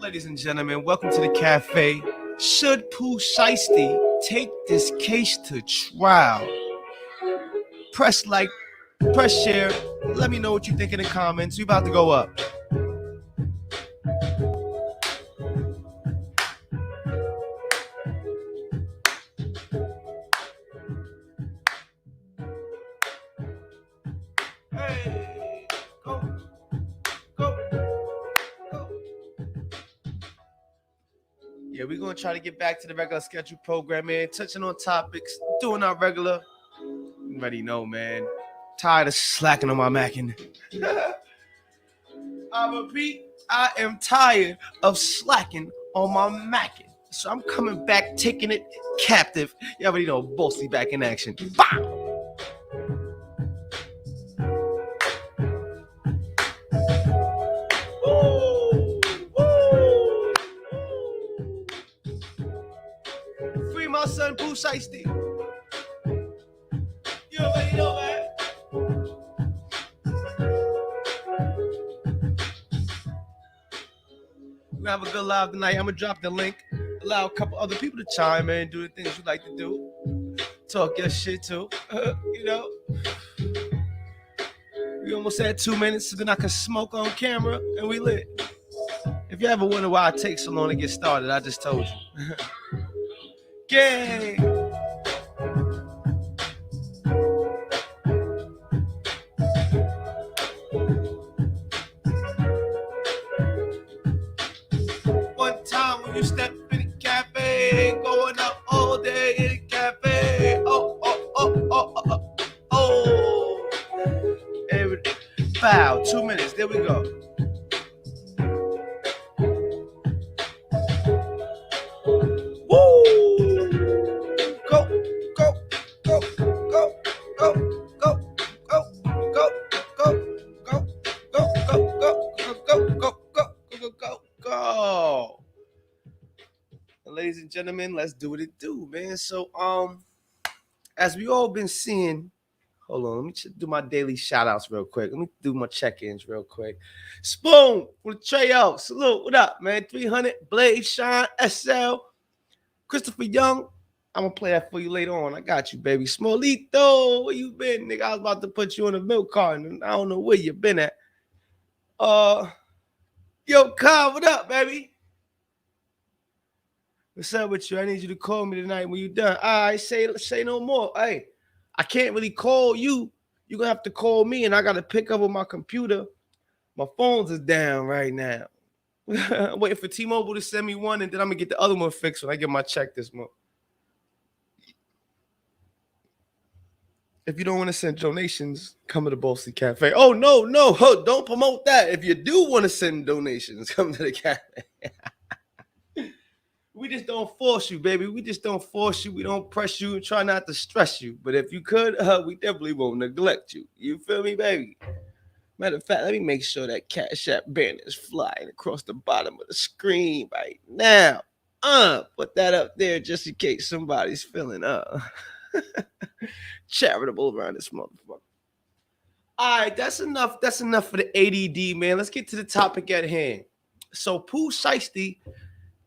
Ladies and gentlemen, welcome to the cafe. Should POOH SHEISTY take this case to trial? Press like, press share. Let me know what you think in the comments. We about to go up. Hey, go, go, go. Yeah, we're gonna try to get back to the regular schedule programming, touching on topics, doing our regular. You already know, man. Tired of slacking on my macking. I repeat, I am tired of slacking on my macking. So I'm coming back, taking it captive. You already know, Bossy back in action. Bow! Woo! Woo! Free my son, POOH SHEISTY. You already know, man. We're gonna have a good live tonight. I'm gonna drop the link. Allow a couple other people to chime in, do the things you like to do. Talk your shit too. You know. We almost had 2 minutes, so then I can smoke on camera and we lit. If you ever wonder why it takes so long to get started, I just told you. Gang! One time when you step in the cafe, going up all day in the cafe. Oh, oh, oh, oh, oh, oh. Oh. Foul, 2 minutes, there we go. Woo! Go, go, go, go, go, go, go, go, go, go, go, go, go, go. Ladies and gentlemen, let's do what it do, man. So, as we all been seeing, hold on, let me do my daily shout outs real quick. Let me do my check-ins real quick. Spoon with Trey, salute, what up, man? 300, Blade, Shine, SL, Christopher Young. I'm gonna play that for you later on. I got you, baby. Smolito, where you been, nigga? I was about to put you in a milk carton, and I don't know where you been at. Yo, Kyle, what up, baby? What's up with you? I need you to call me tonight when you're done. All right, say no more. Hey, I can't really call you. You're gonna have to call me, and I gotta pick up on my computer. My phones is down right now. I'm waiting for T-Mobile to send me one, and then I'm gonna get the other one fixed when I get my check this month. If you don't want to send donations, come to the Bossy Cafe. Oh, no, don't promote that. If you do want to send donations, come to the cafe. We just don't force you, baby. We just don't force you. We don't press you and try not to stress you. But if you could, we definitely won't neglect you. You feel me, baby? Matter of fact, let me make sure that Cash App banner is flying across the bottom of the screen right now. Put that up there just in case somebody's feeling charitable around this motherfucker. All right, that's enough. That's enough for the ADD, man. Let's get to the topic at hand. So POOH SHEISTY,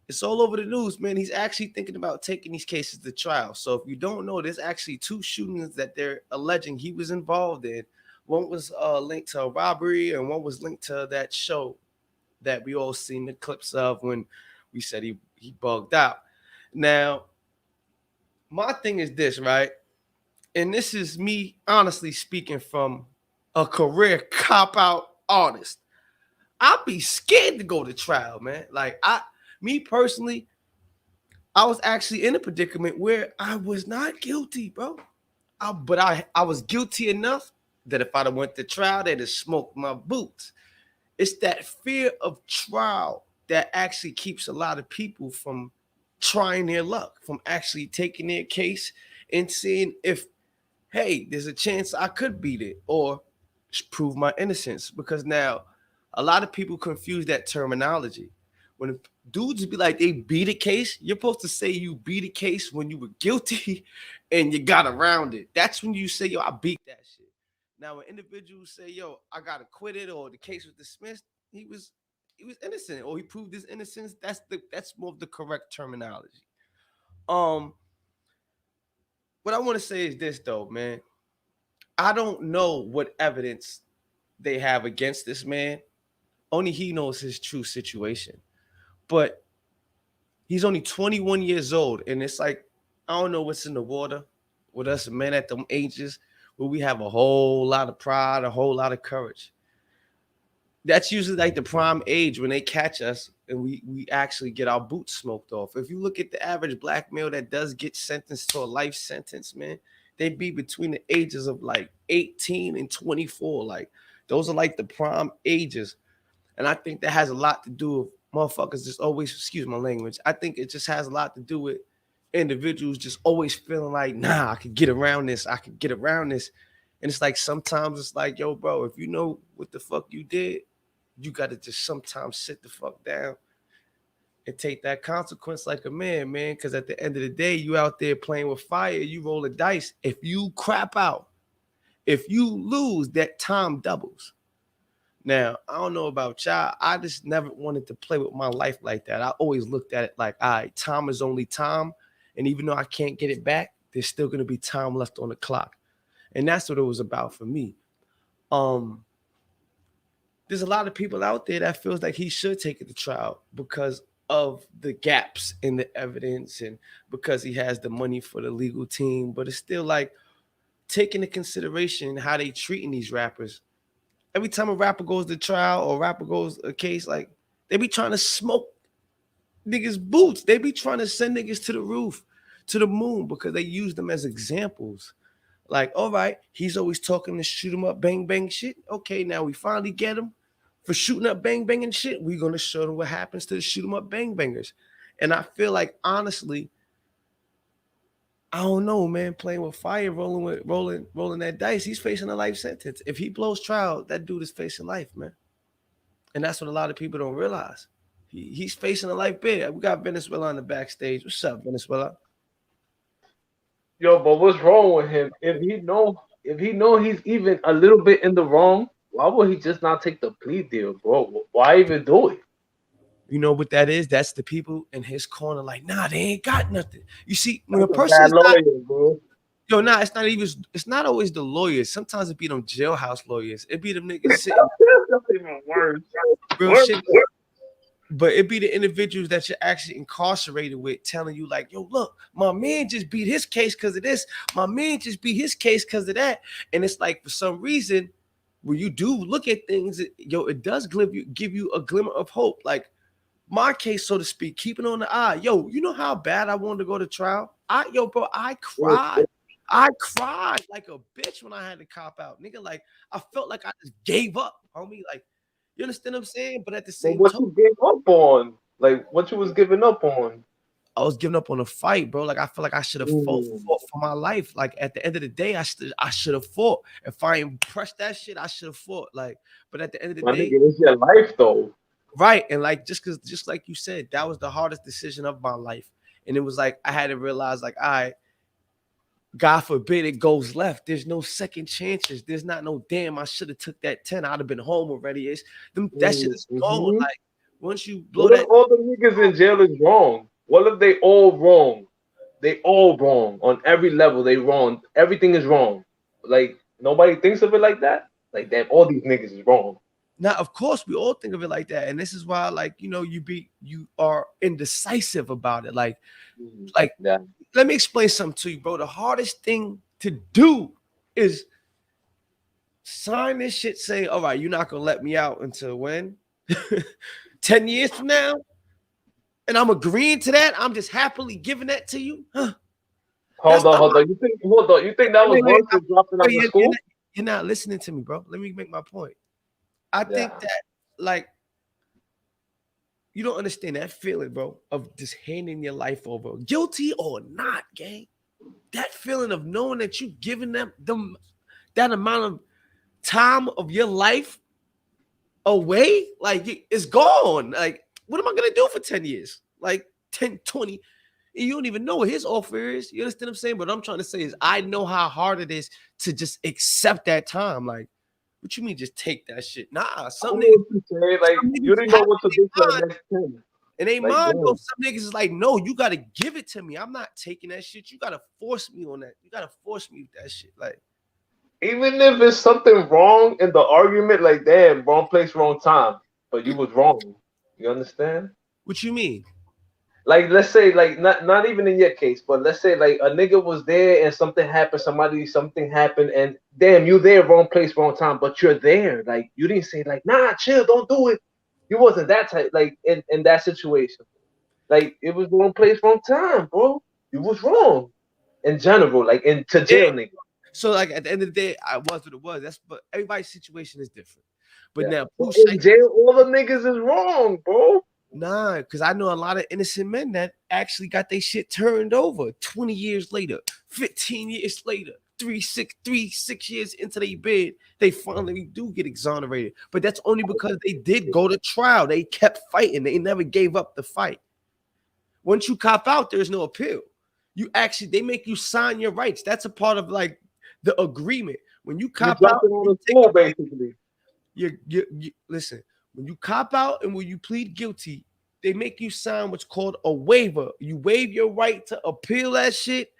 it's all over the news, man. He's actually thinking about taking these cases to trial. So if you don't know, there's actually 2 shootings that they're alleging he was involved in. One was linked to a robbery, and one was linked to that show that we all seen the clips of when we said he bugged out. Now, my thing is this, right? And this is me honestly speaking from a career cop-out artist. I'd be scared to go to trial, man. Like, me personally, I was actually in a predicament where I was not guilty, bro. But I was guilty enough that if I'd have went to trial, they'd have smoked my boots. It's that fear of trial that actually keeps a lot of people from trying their luck, from actually taking their case and seeing if, hey, there's a chance I could beat it or prove my innocence. Because now a lot of people confuse that terminology. When dudes be like they beat a case, you're supposed to say you beat a case when you were guilty and you got around it. That's when you say, yo, I beat that shit. Now, when individuals say, yo, I got acquitted or the case was dismissed, he was he was innocent, or he proved his innocence. That's more of the correct terminology. Um, what I want to say is this though, man. I don't know what evidence they have against this man. Only he knows his true situation. But he's only 21 years old, and it's like I don't know what's in the water with us men at them ages where we have a whole lot of pride, a whole lot of courage. That's usually like the prime age when they catch us and we actually get our boots smoked off. If you look at the average black male that does get sentenced to a life sentence, man, they be between the ages of like 18 and 24. Like those are like the prime ages. And I think that has a lot to do with motherfuckers just always, excuse my language. I think it just has a lot to do with individuals just always feeling like, nah, I could get around this. I could get around this. And it's like sometimes it's like, yo, bro, if you know what the fuck you did, you got to just sometimes sit the fuck down and take that consequence like a man, man. Because at the end of the day, you out there playing with fire, you roll the dice. If you crap out, if you lose, that time doubles. Now, I don't know about y'all. I just never wanted to play with my life like that. I always looked at it like, all right, time is only time. And even though I can't get it back, there's still going to be time left on the clock. And that's what it was about for me. There's a lot of people out there that feels like he should take it to trial because of the gaps in the evidence and because he has the money for the legal team. But it's still like taking into consideration how they treating these rappers. Every time a rapper goes to trial or a rapper goes a case, like they be trying to smoke niggas' boots. They be trying to send niggas to the roof, to the moon, because they use them as examples. Like, all right, he's always talking to shoot him up, bang, bang shit. Okay, now we finally get him for shooting up, bang, bang and shit. We're going to show them what happens to the shoot 'em up, bang, bangers. And I feel like, honestly, I don't know, man, playing with fire, rolling that dice, he's facing a life sentence. If he blows trial, that dude is facing life, man. And that's what a lot of people don't realize. He's facing a life bid. We got Venezuela on the backstage. What's up, Venezuela? Yo, but what's wrong with him? If he know he's even a little bit in the wrong, why would he just not take the plea deal, bro? Why even do it? You know what that is? That's the people in his corner, like, nah, they ain't got nothing. You see, when a That's a bad person's not, lawyer, bro. yo, nah, it's not always the lawyers. Sometimes it be them jailhouse lawyers. It be them niggas sitting That's even worse. real Worse. shit. But it be the individuals that you're actually incarcerated with telling you, like, yo, look, my man just beat his case because of this. My man just beat his case because of that. And it's like, for some reason, when you do look at things, it does give you a glimmer of hope. Like my case, so to speak, keeping on the eye. Yo, you know how bad I wanted to go to trial? Bro, I cried. I cried like a bitch when I had to cop out. Nigga, like, I felt like I just gave up, homie. Like, you understand what I'm saying? But at the But same what time, you gave up on? Like what you was giving up on? I was giving up on a fight, bro. Like I feel like I should have Mm. fought for my life. Like at the end of the day, I should have fought. If I ain't pressed that shit, I should have fought. Like, but at the end of the My nigga, day, it's your life though. right? And like just like you said, that was the hardest decision of my life. And it was like I had to realize, like, all right, God forbid it goes left. There's no second chances. There's not no damn. I should have took that 10. I'd have been home already. That shit is gone. Mm-hmm. Like once you blow What if that, all the niggas in jail is wrong? What if they all wrong? They all wrong on every level. They wrong. Everything is wrong. Like nobody thinks of it like that. Like that, all these niggas is wrong. now, of course, we all think of it like that, and this is why, like, you are indecisive about it. Mhm. Like, Yeah. let me explain something to you, bro. The hardest thing to do is sign this shit saying, "All right, you're not gonna let me out until when? 10 years from now." And I'm agreeing to that. I'm just happily giving that to you. Huh. That's Hold on, the hold on. Hold on. You think that was wait, wait, worse than dropping out wait, of school? you're not listening to me, bro. Let me make my point. I think Yeah. that, like, you don't understand that feeling, bro, of just handing your life over, guilty or not, gang. That feeling of knowing that you giving them that amount of time of your life away, like it's gone. Like, what am I gonna do for 10 years? Like 10, 20. You don't even know what his offer is. You understand what I'm saying? But what I'm trying to say is I know how hard it is to just accept that time. Like, What you mean just take that shit? Nah, I some know niggas, what you say. Like some you niggas didn't have know what to it do in for mind. the next 10. In their Like, mind, though, damn. some niggas is like, no, you gotta give it to me. I'm not taking that shit. You gotta force me on that. You gotta force me with that shit. Like, Even if it's something wrong in the argument, like damn, wrong place, wrong time, but you was wrong. You understand? what you mean? Like let's say like not even in your case, but let's say like a nigga was there and something happened, something happened, and damn, you there, wrong place, wrong time, but you're there. Like you didn't say like nah, chill, don't do it. You wasn't that type like in that situation. Like it was wrong place, wrong time, bro. You was wrong in general, like into Yeah. jail, nigga. So like at the end of the day, I was what it was. That's but everybody's situation is different. But Yeah. now, But Pooh in jail, all the niggas is wrong, bro. nah, because I know a lot of innocent men that actually got their shit turned over 20 years later, 15 years later, 6 years into their bed, they finally do get exonerated. But that's only because they did go to trial. They kept fighting. They never gave up the fight. Once you cop out, there's no appeal. They make you sign your rights. That's a part of like the agreement. When you You cop out, dropped it on the floor, basically. you listen. When you cop out and when you plead guilty, they make you sign what's called a waiver. You waive your right to appeal that shit,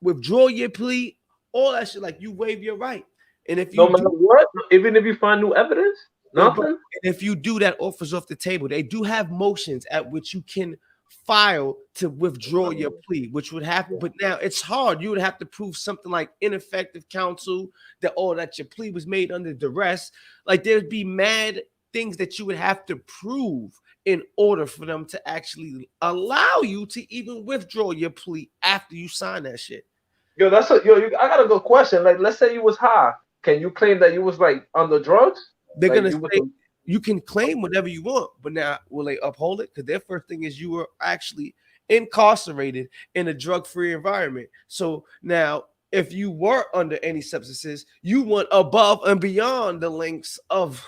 withdraw your plea, all that shit. Like you waive your right. And if No you matter do, what, even if you find new evidence, yo, bro, nothing. and if you do, that offers off the table. They do have motions at which you can file to withdraw your plea, which would happen. But now it's hard. You would have to prove something like ineffective counsel, that your plea was made under duress. Like there'd be mad things that you would have to prove in order for them to actually allow you to even withdraw your plea after you sign that shit. Yo, I got a good question. Like, let's say you was high. Can you claim that you was like on the drugs? They're Like gonna you was. say you can claim whatever you want, but now will they uphold it? Because their first thing is you were actually incarcerated in a drug-free environment. So now, if you were under any substances, you went above and beyond the lengths of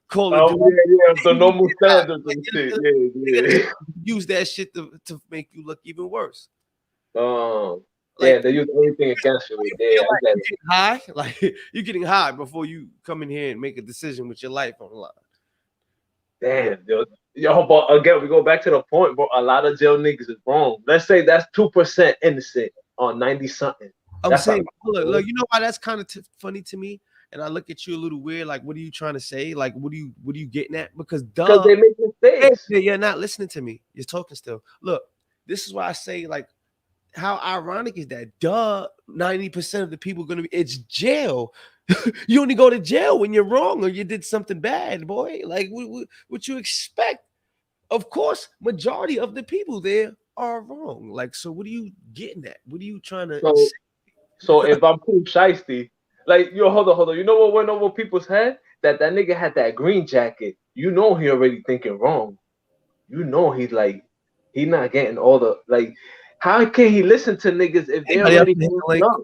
Call of Oh Duty. yeah, the normal standards and shit. They're gonna Yeah. use that shit to make you look even worse. Yeah, Like they use everything against you. you Yeah, feel I like get you're it. getting high, like you're getting high before you come in here and make a decision with your life on the line. Damn, yo, but again, we go back to the point, bro. A lot of jail niggas is wrong. Let's say that's 2% innocent on 90 something. I'm That's a saying, lot, bro. look, you know why that's kind of funny to me? And I look at you a little weird, like, what are you trying to say? Like, what are you getting at? Because Because they make mistakes. you're not listening to me. You're talking still. Look, this is why I say, like, how ironic is that? 90% of the people are gonna be it's jail. You only go to jail when you're wrong or you did something bad, boy. Like, what you expect? Of course, majority of the people there are wrong. Like, so what are you getting at? What are you trying to So, say? so if I'm POOH SHEISTY, like, yo, hold on. You know what went over people's head? That nigga had that green jacket. You know he already thinking wrong. You know he not getting all the like. How can he listen to niggas if they Anybody else already hit the posted link? up?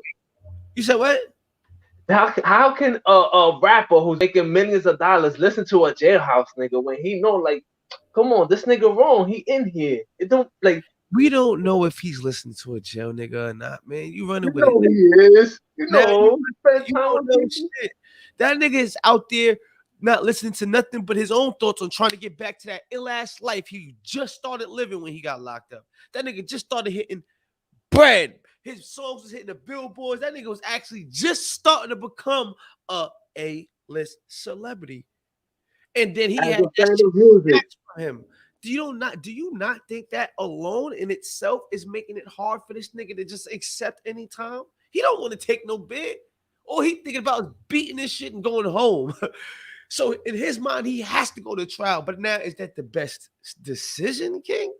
You said what? How can a rapper who's making millions of dollars listen to a jailhouse nigga when he know like, come on, this nigga wrong. He in here. It don't like. We don't know if he's listening to a jail nigga or not, man. You running You with it. know he is. You Now know. Spend you time don't with know people. shit. That nigga is out there not listening to nothing but his own thoughts on trying to get back to that ill ass life he just started living when he got locked up. That nigga just started hitting bread. His songs was hitting the billboards. That nigga was actually just starting to become a A-list celebrity. And then he As had a that fan shit of music. for him. Do you not think that alone in itself is making it hard for this nigga to just accept any time? He don't want to take no bid. All he thinking about is beating this shit and going home. So in his mind, he has to go to trial. But now, is that the best decision, King?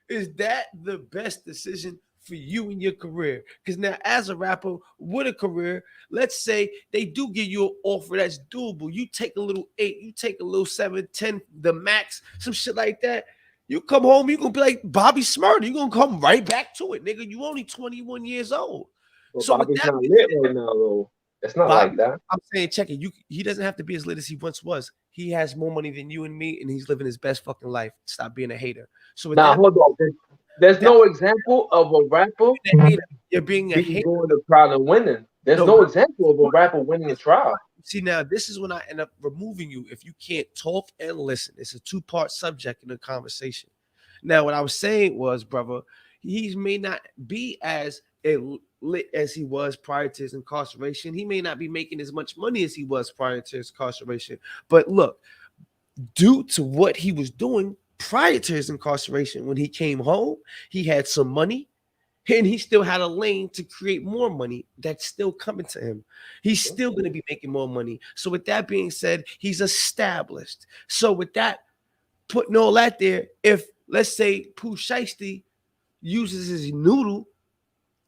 Is that the best decision for you in your career? Because now, as a rapper with a career, let's say they do give you an offer that's doable. You take a little 8, you take a little 7, 10, the max, some shit like that. You come home, you're gonna be like Bobby Smurda. You're gonna come right back to it, nigga. You only 21 years old. But So with Bobby's that not being lit said, right now though. It's not Bobby, like that. I'm saying check it. He doesn't have to be as lit as he once was. He has more money than you and me, and he's living his best fucking life. Stop being a hater. So with Now that, hold on. There's that no example of a rapper being a hater, you're being a being hater. going to trial and winning. There's No, no example of a rapper winning a trial. See, now this is when I end up removing you if you can't talk and listen. It's a two-part subject in the conversation. Now, what I was saying was, brother, he may not be as lit as he was prior to his incarceration. He may not be making as much money as he was prior to his incarceration. But look, due to what he was doing prior to his incarceration, when he came home, he had some money and he still had a lane to create more money that's still coming to him. He's still going to be making more money. So with that being said, he's established. So with that, putting all that there, if let's say POOH SHEISTY uses his noodle,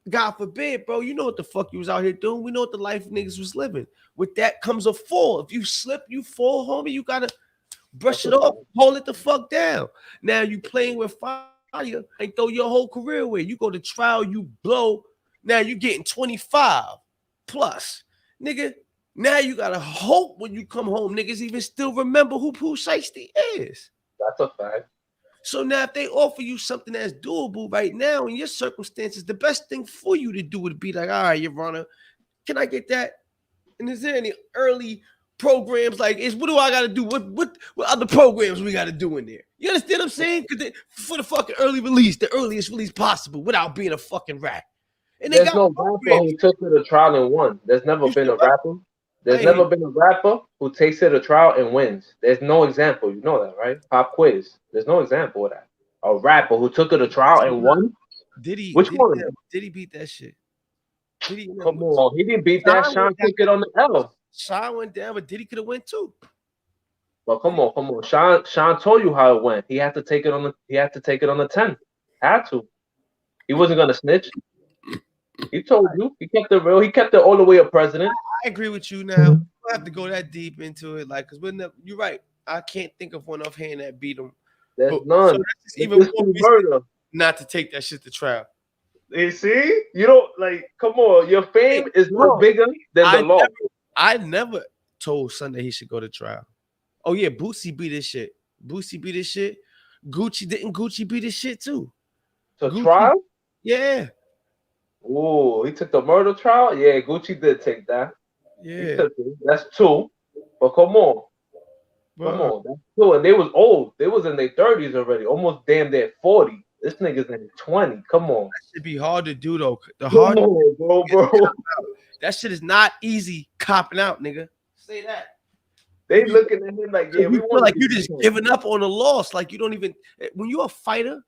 God forbid, bro, you know what the fuck you was out here doing. We know what the life niggas was living. With that comes a fall. If you slip, you fall, homie. You gotta brush it off, hold it the fuck down. Now you playing with fire and throw your whole career away. You go to trial, you blow. Now you getting 25 plus, nigga. Now you gotta hope when you come home, niggas even still remember who POOH SHEISTY is. That's a fact. So now if they offer you something that's doable right now in your circumstances, the best thing for you to do would be like, all right, Your Honor, can I get that? And is there any early programs like what do I got to do? What other programs we got to do in there? You understand what I'm saying? For the fucking early release, the earliest release possible without being a fucking rat. And there's no rapper who took it to trial and won. There's never been a rapper. There's never been a rapper who takes it to trial and wins. There's no example. You know that, right? Pop quiz. There's no example of that. A rapper who took it to trial and won. Did he? Which one? Did he beat that shit? Come on, he didn't beat that. Sean took it on the L. Sean went down, but Diddy could have went too. But come on. Sean told you how it went. He had to take it on the. He had to take it on the 10. Had to. He wasn't gonna snitch. He told you. He kept it real. He kept it all the way up, president. I agree with you. Now we don't have to go that deep into it, like, because you're right. I can't think of one offhand that beat him. There's none. So that's even more murder. Not to take that shit to trial. You see, you don't like. Come on, your fame is not bigger than the law. I never told Sunday he should go to trial. Oh yeah, Boosie beat his shit. Boosie beat his shit. Gucci beat his shit too. To trial? Yeah. Oh, he took the murder trial. Yeah, Gucci did take that. Yeah, that's 2. But come on, that's 2. And they was old. They was in their 30s already, almost damn near 40. This nigga's in 20. Come on. That should be hard to do though. Bro. That shit is not easy copping out, nigga. Say that. They looking at him like, yeah, we feel like you just giving up on the loss. Like you don't even. When you're a fighter,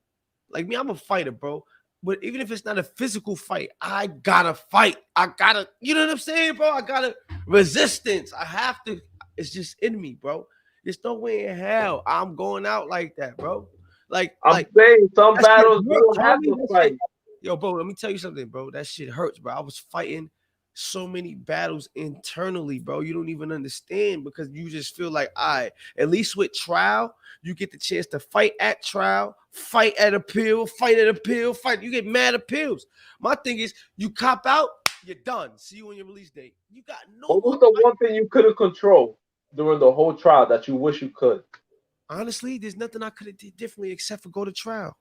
like me, I'm a fighter, bro. But even if it's not a physical fight, I gotta fight. I gotta, you know what I'm saying, bro? I gotta resistance. I have to. It's just in me, bro. There's no way in hell I'm going out like that, bro. I'm saying some battles you don't have to fight. Yo, bro, let me tell you something, bro. That shit hurts, bro. I was fighting so many battles internally, bro. You don't even understand because you just feel like, at least with trial, you get the chance to fight at trial, fight at appeal, fight. You get mad appeals. My thing is, you cop out, you're done. See you on your release date. You got no. What was the one thing you couldn't control during the whole trial that you wish you could? Honestly, there's nothing I could have did differently except for go to trial.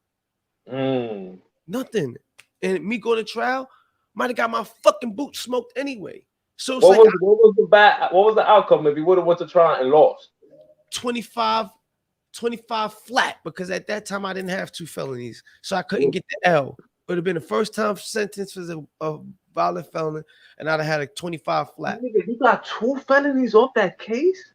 Nothing. And me going to trial might have got my fucking boots smoked anyway. So it's what was the outcome if you would have went to trial and lost? 25 flat, because at that time I didn't have 2 felonies. So I couldn't get the L. It would have been the first time sentence for a violent felony, and I'd have had a 25 flat. Nigga, you got 2 felonies off that case?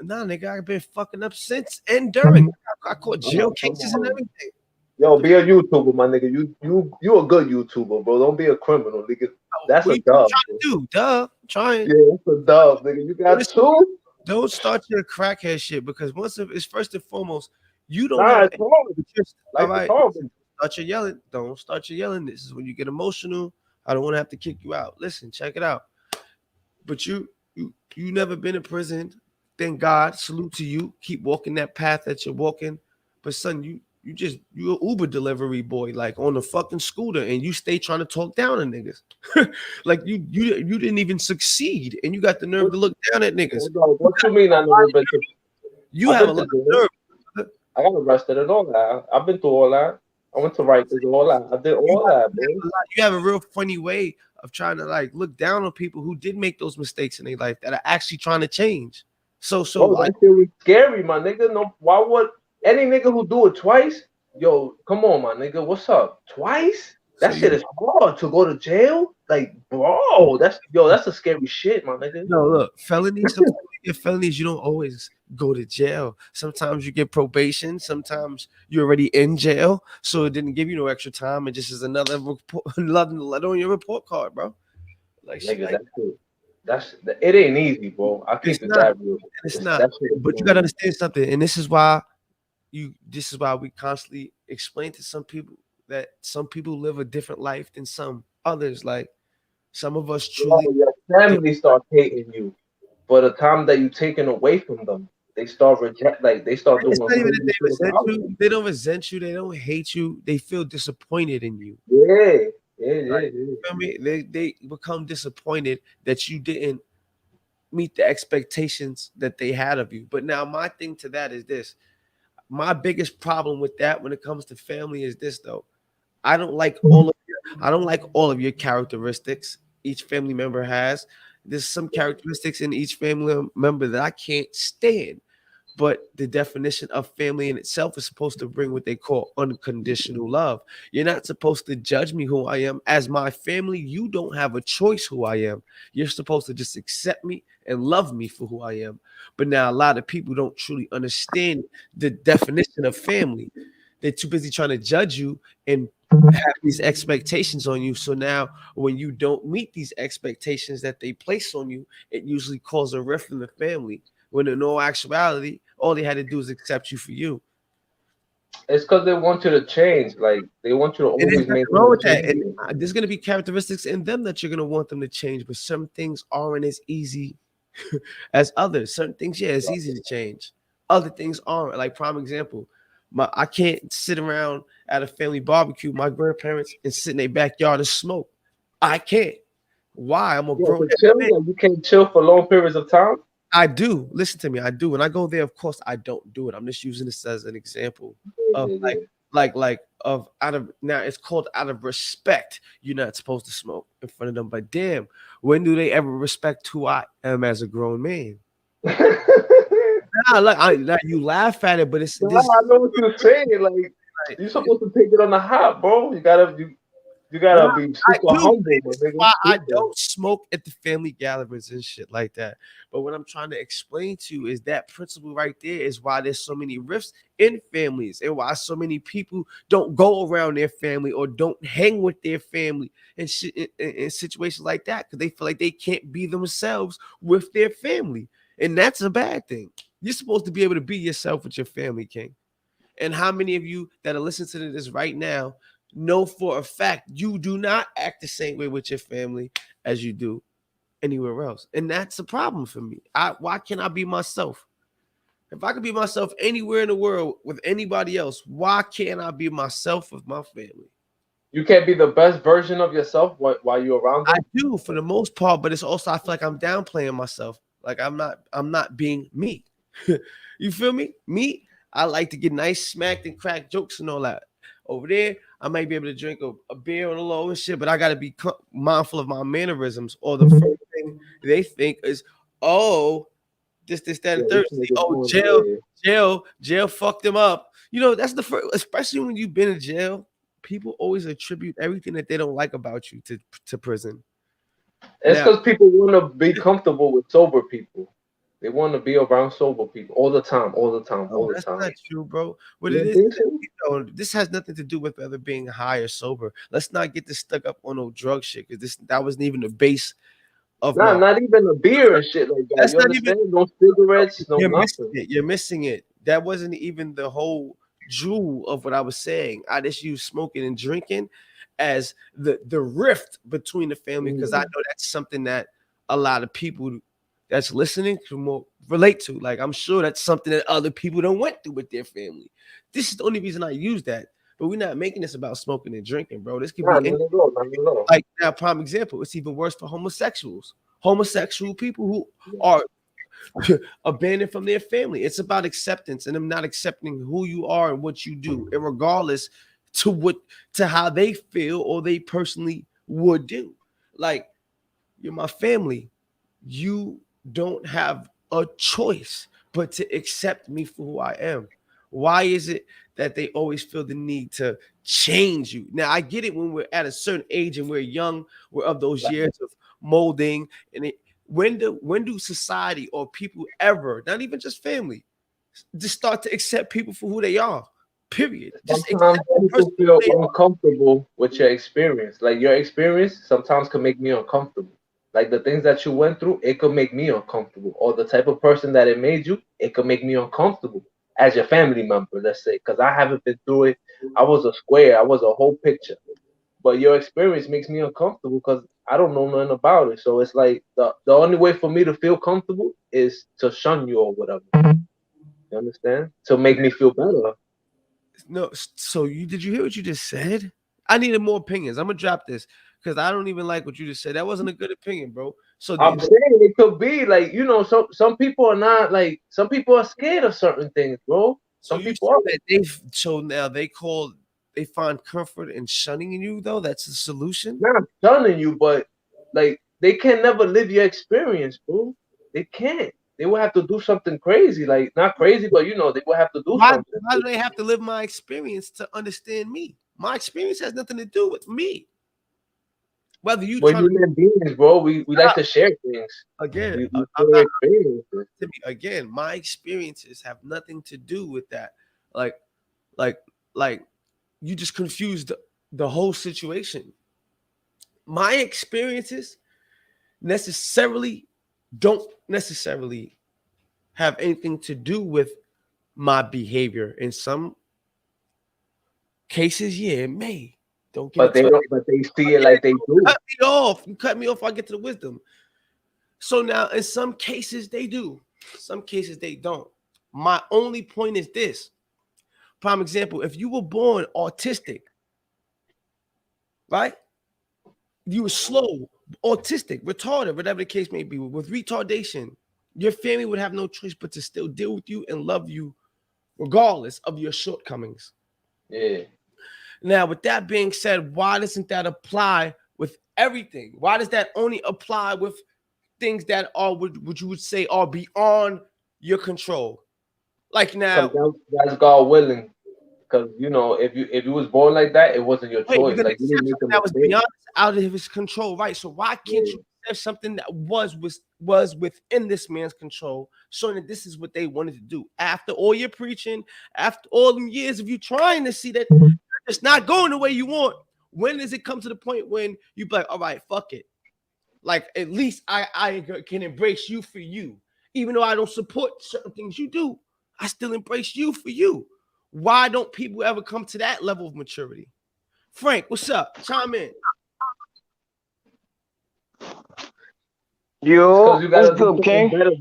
Nah, nigga, I've been fucking up since and during. I caught jail cases and everything. Yo, be a YouTuber, my nigga. You a good YouTuber, bro. Don't be a criminal, nigga. That's a dub. Trying to do, duh. Trying. Yeah, it's a dub, nigga. You got 2. Don't start your crackhead shit because it's first and foremost, you don't. All right. Start your yelling. Don't start your yelling. This is when you get emotional. I don't want to have to kick you out. Listen, check it out. But you never been in prison. Thank God. Salute to you. Keep walking that path that you're walking. But son, you're an Uber delivery boy, like on a fucking scooter, and you stay trying to talk down to niggas. Like you didn't even succeed, and you got the nerve to look down at niggas. What you mean I never been to? You have a lot of nerve. I got arrested and all that. I've been through all that. I went to Rikers and all that. I did all that, man. You have a real funny way of trying to like look down on people who did make those mistakes in their life that are actually trying to change. So Bro, like that shit was scary, my nigga. No, why would any nigga who do it twice? Yo, come on, my nigga. What's up? Twice? so That shit you is hard to go to jail. Like, bro, that's a scary shit, my nigga. no look felonies. Sometimes you get felonies. You don't always go to jail. Sometimes you get probation. Sometimes you're already in jail, so it didn't give you no extra time. It just is another report, another letter on your report card, bro. Like shit Nigga, like it ain't easy, bro. I it's keep it not. that real. It's not. That shit is But you not gotta easy. understand something, and this is why we constantly explain to some people that some people live a different life than some others. Like some of us Bro, truly your family start hating you for the time that you taken away from them. They start they start it's doing not even that crazy they shit resent about you. you. They don't resent you. They don't hate you. They feel disappointed in you. Yeah, yeah, Like, yeah, yeah. you feel me? They become disappointed that you didn't meet the expectations that they had of you. But now my thing to that is this. My biggest problem with that when it comes to family is this though. I don't like all of your characteristics each family member has. There's some characteristics in each family member that I can't stand. But the definition of family in itself is supposed to bring what they call unconditional love. You're not supposed to judge me who I am. As my family, you don't have a choice who I am. You're supposed to just accept me and love me for who I am. But now a lot of people don't truly understand the definition of family. They're too busy trying to judge you and have these expectations on you. So now when you don't meet these expectations that they place on you, it usually causes a rift in the family. When in all actuality, all they had to do is accept you for you. It's because they want you to change. Like they want you to And there's always nothing maintain wrong the with same that. And thing. there's going to be characteristics in them that you're going to want them to change, but some things aren't as easy as others. Certain things, yeah, it's easy to change. Other things aren't. Like prime example, I can't sit around at a family barbecue, my grandparents, and sit in their backyard and smoke. I can't. Why? I'm a Yeah, grown for chilling, man. like you can't chill for long periods of time. I do. Listen to me. I do. When I go there, of course, I don't do it. I'm just using this as an example Yeah, of yeah, like, yeah. of out of now it's called out of respect. You're not supposed to smoke in front of them. But damn, when do they ever respect who I am as a grown man? Nah, look, now you laugh at it, but it's Nah, this. I know what you're saying. Like Like, you're supposed to take it on the hop, bro. You nah, gotta be I super do. humble, my This is nigga. why I Super. don't smoke at the family gatherings and shit like that. But what I'm trying to explain to you is that principle right there is why there's so many rifts in families and why so many people don't go around their family or don't hang with their family and shit in situations like that because they feel like they can't be themselves with their family. And that's a bad thing. You're supposed to be able to be yourself with your family, King. And how many of you that are listening to this right now know for a fact you do not act the same way with your family as you do anywhere else? And that's a problem for me. Why can't I be myself? If I could be myself anywhere in the world with anybody else, why can't I be myself with my family? You can't be the best version of yourself while you're around I them. do for the most part, but it's also I feel like I'm downplaying myself. Like I'm not being me. You feel me? Me, I like to get nice smacked and crack jokes and all that. Over there, I might be able to drink a beer on the low and shit, but I gotta be mindful of my mannerisms. Or the first thing they think is, oh, this, that, Yeah, and this third. nigga Oh, doing jail, yeah. jail fucked him up. You know, that's the first, especially when you've been in jail. People always attribute everything that they don't like about you to prison. It's Now, because people want to be comfortable with sober people. They want to be around sober people all the time, all the time, no, all the that's time. not true, bro. What You it don't is, think so? this has nothing to do with whether being high or sober. Let's not get this stuck up on no drug shit because that wasn't even the base of Nah, my. not even a beer and shit like that. That's You not even. understand? No cigarettes, no You're missing nothing. it. You're missing it. That wasn't even the whole jewel of what I was saying. I just used smoking and drinking as the rift between the family because I Mm. know that's something that a lot of people that's listening can more relate to. Like I'm sure that's something that other people don't went through with their family. This is the only reason I use that. But we're not making this about smoking and drinking, bro. This could Nah, be not any, at all, not at all. like now, prime example. It's even worse for homosexuals. Homosexual people who Yeah. are abandoned from their family. It's about acceptance and them not accepting who you are and what you do, and regardless to how they feel or they personally would do. Like, you're my family. You don't have a choice but to accept me for who I am. Why is it that they always feel the need to change you? Now, I get it when we're at a certain age and we're young, we're of those years of molding. And when do society or people ever, not even just family, just start to accept people for who they are? Period. Just Sometimes accept the person people for who feel they are. uncomfortable with your experience. Like your experience sometimes can make me uncomfortable. Like the things that you went through, it could make me uncomfortable. Or the type of person that it made you, it could make me uncomfortable as your family member, let's say. Because I haven't been through it. I was a square, I was a whole picture. But your experience makes me uncomfortable because I don't know nothing about it. So it's like the only way for me to feel comfortable is to shun you or whatever. You understand? To make me feel better. No, so did you hear what you just said? I needed more opinions. I'm gonna drop this because I don't even like what you just said. That wasn't a good opinion, bro. So I'm saying it could be like, some people are not like, some people are scared of certain things, bro. so Some you people are say that now they find comfort in shunning you though. That's the solution. not shunning you, but like they can never live your experience, bro. They can't. They will have to do something crazy, like not crazy, but they will have to do Why something. why do they have to live my experience to understand me? My experience has nothing to do with me. Whether you We're trying human beings, bro. We like to to share things. again, We I'm share not experiences. to me again. My experiences have nothing to do with that. Like like like you just confused the whole situation. My experiences necessarily don't necessarily have anything to do with my behavior. In some cases, yeah, it may. Don't get But it they twisted. don't. But they see it Again, like they do. cut me off. You cut me off. I get to the wisdom. So now, in some cases, they do. Some cases they don't. My only point is this. Prime example: if you were born autistic, right? You were slow, autistic, retarded, whatever the case may be, with retardation, your family would have no choice but to still deal with you and love you regardless of your shortcomings. Yeah. Now, with that being said, why doesn't that apply with everything? Why does that only apply with things that are what you would say are beyond your control? Like Because now, that's God willing. Because if you was born like that, it wasn't your wait, you're choice. gonna Like you accept didn't make a something that was mistake. beyond out of his control, right? So why can't Yeah. you accept something that was within this man's control, showing that this is what they wanted to do? After all your preaching, after all them years of you trying to see that it's not going the way you want, when does it come to the point when you be like, all right, fuck it? Like at least I can embrace you for you, even though I don't support certain things you do. I still embrace you for you. Why don't people ever come to that level of maturity? Frank, what's up? Chime in. It's because Yo, you what's gotta do good, something King? better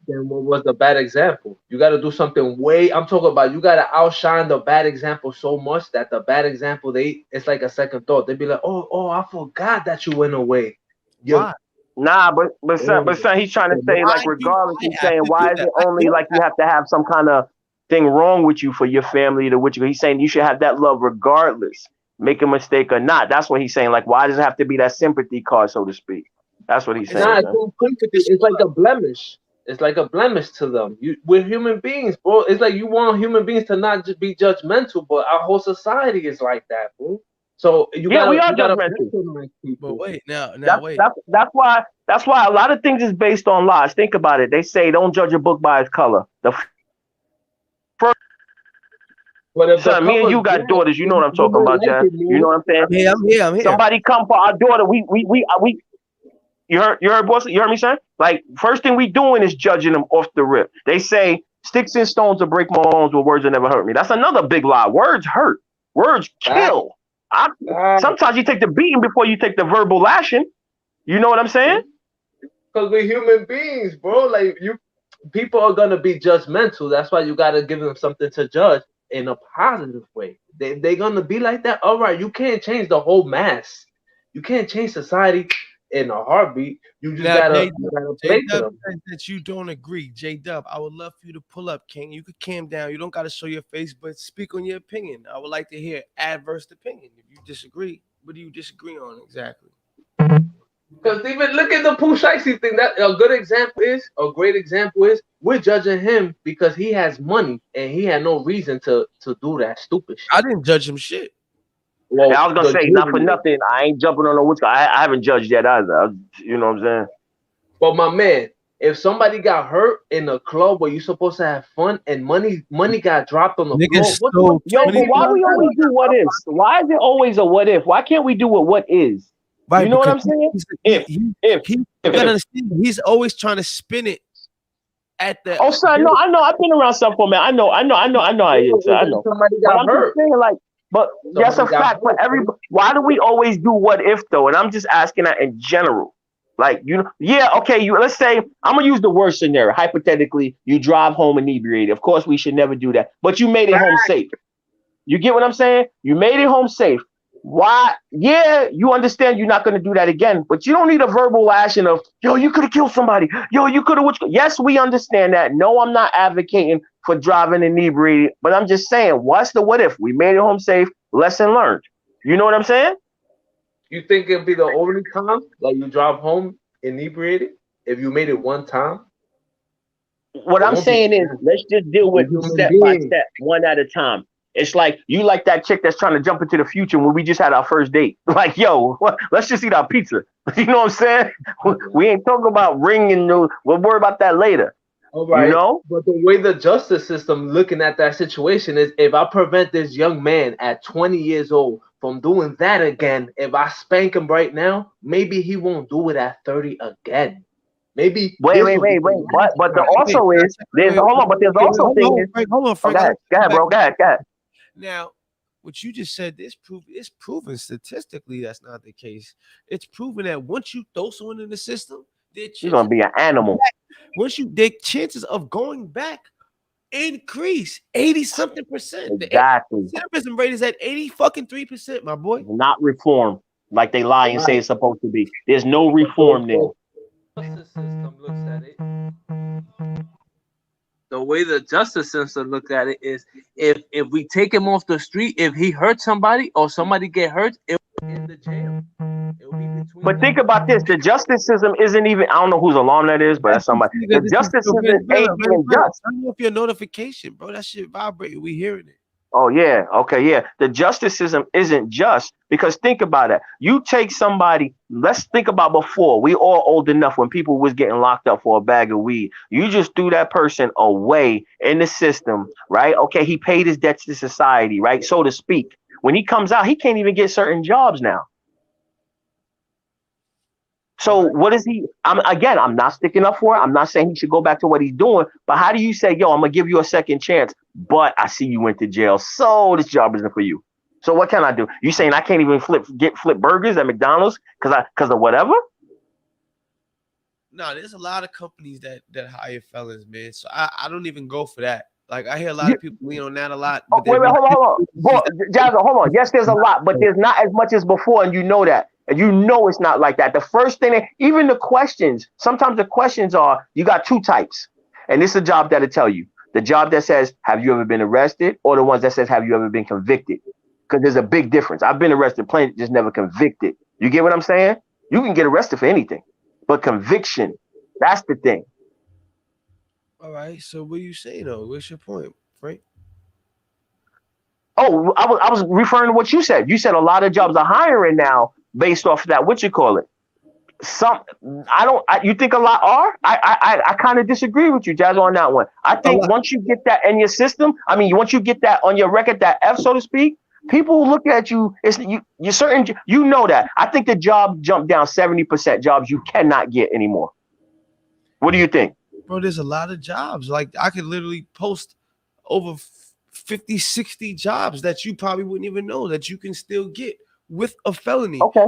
than what was the bad example. You gotta do something way. I'm talking about you gotta outshine the bad example so much that the bad example it's like a second thought. They'd be like, oh, I forgot that you went away. You Why? Nah, but son, he's trying to say like, Why do regardless, I he's have saying to do why is that? it I only don't like you have have to have some kind of thing wrong with you for your family to which he's saying you should have that love regardless, make a mistake or not. That's what he's saying. Like, why does it have to be that sympathy card, so to speak? That's what he's it's saying, Nah, it's son. not sympathy. It's unconditional like love. a blemish. It's like a blemish to them. We're human beings, bro. It's like you want human beings to not just be judgmental, but our whole society is like that, bro. So you Yeah, we gotta are you gotta judgmental. patronize But people. wait, now That's wait. that's that's why a lot of things is based on lies. Think about it. They say don't judge a book by its color. The first But if the son, me and color's you got black, daughters. You know you, what I'm you talking might about, like Jazz. it You more. know what I'm saying? I'm here. Somebody come for our daughter. We you heard boss. You heard me, son? Like first thing we doing is judging them off the rip. They say sticks and stones will break my bones, but words will never hurt me. That's another big lie. Words hurt. Words Fact, kill. I, fact. sometimes you take the beating before you take the verbal lashing. You know what I'm saying? Because we're human beings, bro. Like people are gonna be judgmental. That's why you gotta give them something to judge in a positive way. They're gonna be like that. All right, you can't change the whole mass. You can't change society in a heartbeat. You just Now, gotta J you Dub, gotta J play to Dub them. says that you don't agree. J Dub, I would love for you to pull up, King. You could calm down. You don't got to show your face, but speak on your opinion. I would like to hear adverse opinion. If you disagree, what do you disagree on exactly? Because even look at the POOH SHEISTY thing. That a great example is we're judging him because he has money and he had no reason to do that stupid I shit. didn't judge him shit. And Well, I was gonna the say, not for jury, nothing, I ain't jumping on no which I haven't judged yet either. You know what I'm saying? but my man, if somebody got hurt in a club where you're supposed to have fun and money got dropped on the Niggas floor, what do stole Yo, but 20 why we always do what ifs? Why is it always a what if? Why can't we do what is? You right know what because I'm saying? he's, If, if, you if. gotta understand he's always trying to spin it at the Oh, son, no, I know. I've been around some for man. I know how it is. I and then know. somebody But got I'm just hurt. saying, like, but that's a Somebody got fact for hurt. everybody. Why do we always do what if though? And I'm just asking that in general. Like, you know, yeah, okay, let's say I'm gonna use the worst scenario. Hypothetically, you drive home inebriated. Of course, we should never do that. But you made it home safe. You get what I'm saying? You made it home safe. Why? Yeah, you understand you're not going to do that again, but you don't need a verbal lashing of, yo, you could have killed somebody. Yo, you could have. Yes, we understand that. No, I'm not advocating for driving inebriated, but I'm just saying, what's the what if? We made it home safe. Lesson learned. You know what I'm saying? You think it'd be the only time like you drive home inebriated? If you made it one time, What it I'm won't be. saying is, let's just deal We're with human step by beings. step, one at a time. It's like you like that chick that's trying to jump into the future when we just had our first date. Like, yo, let's just eat our pizza. You know what I'm saying? We ain't talking about ring and no. We'll worry about that later. All You right, know? but the way the justice system looking at that situation is, if I prevent this young man at 20 years old from doing that again, if I spank him right now, maybe he won't do it at 30 again. Maybe Wait, this wait, will be wait, the wait. But last the time. wait, also is there's hold on, but there's also hold thing on, is. Frank, hold on, Oh, Frank. I let go you ahead, back. bro, go ahead, go ahead. Now, what you just said, it's proven statistically that's not the case. It's proven that once you throw someone in the system, their You're gonna chances be an animal. their chances of going back increase 80 something percent. The Exactly. recidivism rate is at 80 fucking 3%, my boy. Not reform like they lie and say Right. it's supposed to be. There's no But the reform there. justice system looks at it. The way the justice system look at it is, if we take him off the street, if he hurts somebody or somebody get hurt, it will be in the jail. It will be But between. think about this: the justice system isn't even. I don't know whose alarm that is, but that's somebody. The This is justice so system ain't even Venezuela. just. Turn off your notification, bro. That shit vibrating. We hearing it. Oh yeah, okay, yeah. The justice system isn't just because think about it. You take somebody. Let's think about before. We all old enough when people was getting locked up for a bag of weed. You just threw that person away in the system, right? Okay, he paid his debts to society, right, so to speak. When he comes out, he can't even get certain jobs now. All So right. what is he? I'm not sticking up for it. I'm not saying he should go back to what he's doing. But how do you say, yo, I'm gonna give you a second chance, but I see you went to jail, so this job isn't for you. So what can I do? You saying I can't even flip burgers at McDonald's because of whatever? No, there's a lot of companies that hire felons, man. So I don't even go for that. Like I hear a lot You, of people lean on that a lot, oh, but wait, then wait, when I hold get on, hold on. Jazzo, hold on. Yes, there's a lot, but there's not as much as before, and you know that. And you know it's not like that. The first thing, even the questions, sometimes the questions are, you got two types. And this is a job that'll tell you. The job that says, have you ever been arrested? Or the ones that says, have you ever been convicted? Because there's a big difference. I've been arrested plenty, just never convicted. You get what I'm saying? You can get arrested for anything. But conviction, that's the thing. all right, so what are you saying though? What's your point, Frank? Oh, I was referring to what you said. You said a lot of jobs are hiring now based off of that. What you call it? Some I don't. You think a lot are? I kind of disagree with you, Jazz, on that one. I A think lot. once you get that in your system, I mean, once you get that on your record, that F, so to speak, people will look at you. It's you certain. You know that. I think the job jumped down 70%. Jobs you cannot get anymore. What do you think? Bro, there's a lot of jobs. Like I could literally post over 50, 60 jobs that you probably wouldn't even know that you can still get with a felony. Okay.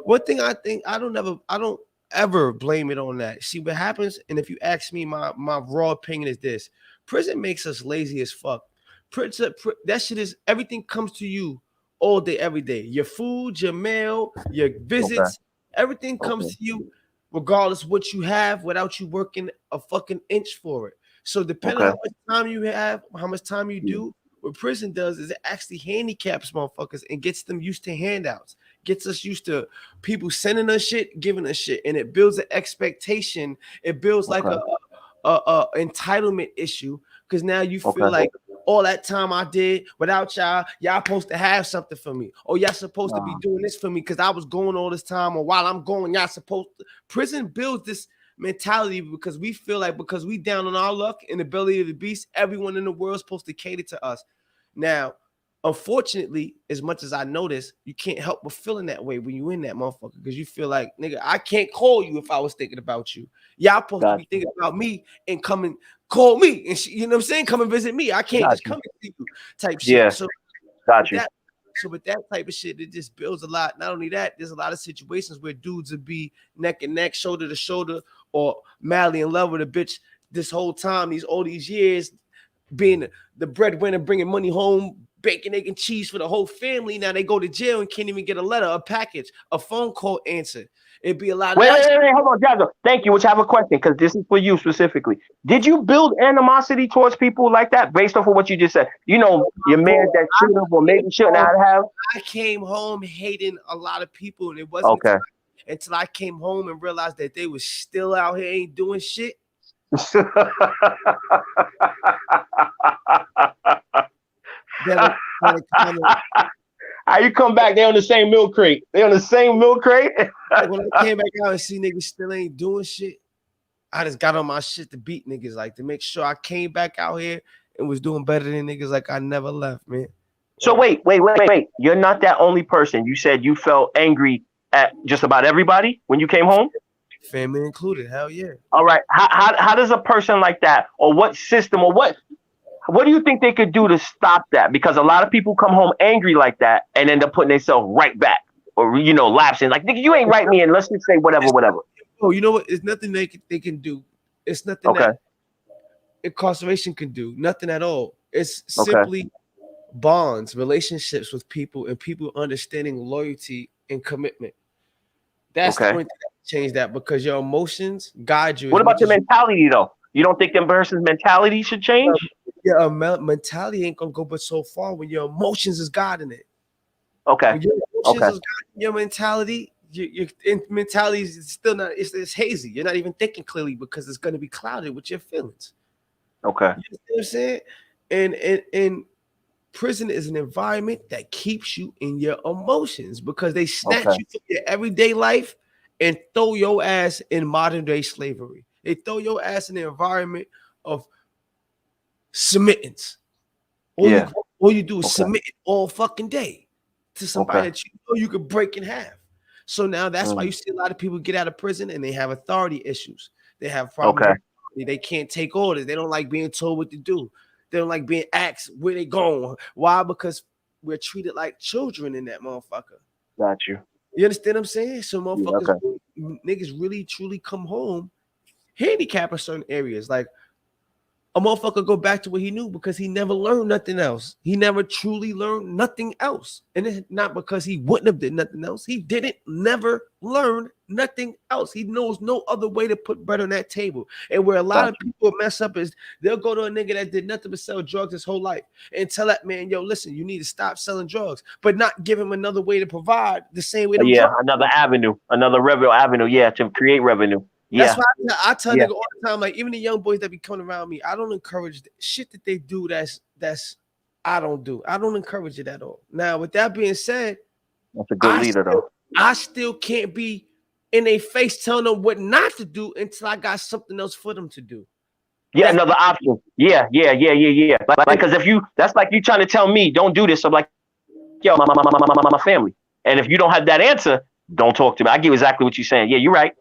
One thing I think I don't ever blame it on that. See what happens, and if you ask me, my raw opinion is this: prison makes us lazy as fuck. That shit is everything comes to you all day, every day. Your food, your mail, your Okay. visits, everything comes Okay. to you, regardless what you have, without you working a fucking inch for it. So depending on Okay. how much time you have, how much time you Yeah. do, what prison does is it actually handicaps motherfuckers and gets them used to handouts. gets us used to people sending us shit, giving us shit, and it builds an expectation. It builds like a entitlement issue because now you feel like all that time I did without y'all supposed to have something for me. Or y'all supposed to be doing this for me because I was going all this time, or while I'm going, y'all supposed to. Prison builds this mentality because we feel like because we down on our luck and the belly of the beast, everyone in the world is supposed to cater to us. Now, unfortunately, as much as I notice, you can't help but feeling that way when you in that motherfucker because you feel like, nigga, I can't call you if I was thinking about you. Y'all supposed to be thinking about me and come and call me and you know what I'm saying? Come and visit me. I can't just come and see you type shit. Yeah. So with that type of shit, it just builds a lot. Not only that, there's a lot of situations where dudes would be neck and neck, shoulder to shoulder, or madly in love with a bitch this whole time, all these years, being the breadwinner, bringing money home, bacon, egg, and cheese for the whole family. Now they go to jail and can't even get a letter, a package, a phone call answered. It'd be a lot of wait, hold on, Jazzo. Thank you. Which I have a question because this is for you specifically. Did you build animosity towards people like that based off of what you just said? You know, your man that should have or maybe should not have. I came home hating a lot of people, and it wasn't until I came home and realized that they was still out here ain't doing shit. How you come back? They on the same milk crate. They on the same milk crate. When I came back out and see niggas still ain't doing shit, I just got on my shit to beat niggas, like to make sure I came back out here and was doing better than niggas like I never left, man. So wait. You're not that only person. You said you felt angry at just about everybody when you came home? Family included. Hell yeah. All right. How does a person like that, or what system, or what do you think they could do to stop that? Because a lot of people come home angry like that and end up putting themselves right back, or lapsing. Like, nigga, you ain't right me, and let's just say whatever. Oh, you know what? It's nothing they can do. It's nothing that incarceration can do. Nothing at all. It's simply bonds, relationships with people, and people understanding loyalty and commitment. That's the only thing that can change that, because your emotions guide you. What about the mentality, though? You don't think the person's mentality should change? Your mentality ain't gonna go but so far when your emotions is guiding it. Okay. When your emotions is guiding your mentality, your mentality is still not. It's hazy. You're not even thinking clearly because it's gonna be clouded with your feelings. Okay. You know what I'm saying? And prison is an environment that keeps you in your emotions, because they snatch you from your everyday life and throw your ass in modern day slavery. They throw your ass in the environment of submittance. All you do is submit all fucking day to somebody that you know you could break in half. So now that's why you see a lot of people get out of prison and they have authority issues. They have problems. They can't take orders. They don't like being told what to do. They don't like being asked where they going. Why? Because we're treated like children in that motherfucker. Got you. You understand what I'm saying? So motherfuckers, niggas really truly come home handicapped in certain areas. Like, a motherfucker go back to what he knew because he never learned nothing else. He never truly learned nothing else. And it's not because he wouldn't have did nothing else. He never learn nothing else. He knows no other way to put bread on that table. And where a lot of people mess up is they'll go to a nigga that did nothing but sell drugs his whole life and tell that man, yo, listen, you need to stop selling drugs, but not give him another way to provide the same way. Another avenue, another revenue avenue. Yeah, to create revenue. That's why I tell nigga all the time, like, even the young boys that be coming around me, I don't encourage the shit that they do. I don't do. I don't encourage it at all. Now, with that being said, that's a good leader, though. I still can't be in their face telling them what not to do until I got something else for them to do. Yeah, another option. Yeah. Like, because that's like you trying to tell me, don't do this. I'm like, yo, my family. And if you don't have that answer, don't talk to me. I get exactly what you're saying. Yeah, you're right.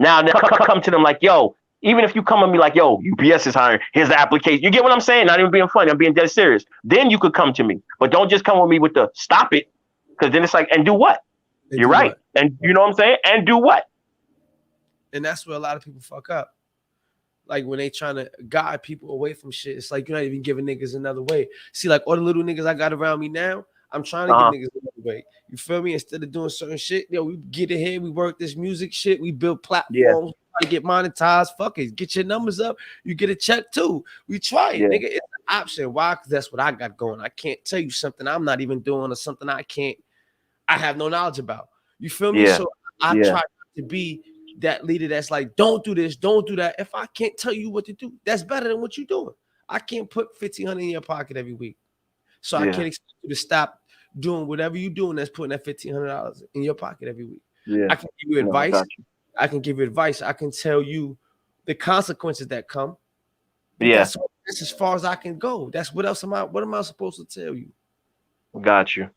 Now come to them like, yo, even if you come at me like, yo, UPS is hiring, here's the application. You get what I'm saying? Not even being funny. I'm being dead serious. Then you could come to me. But don't just come with me with the stop it. Because then it's like, and do what? You're right. And you know what I'm saying? And do what? And that's where a lot of people fuck up. Like, when they trying to guide people away from shit, it's like you're not even giving niggas another way. See, like, all the little niggas I got around me now, I'm trying to give niggas another way. You feel me? Instead of doing certain shit, we get ahead, we work this music shit, we build platforms, try to get monetized. Fuck it, get your numbers up, you get a check too. We try it, nigga. It's an option. Why? Because that's what I got going. I can't tell you something I'm not even doing, or something I can't I have no knowledge about. You feel me? Yeah. So I try to be that leader that's like, don't do this, don't do that. If I can't tell you what to do, that's better than what you're doing. I can't put $1,500 in your pocket every week. So I can't expect you to stop doing whatever you're doing that's putting that $1,500 in your pocket every week. Yeah. I can give you advice. I can give you advice. I can tell you the consequences that come. That's as far as I can go. That's what else what am I supposed to tell you? Got you.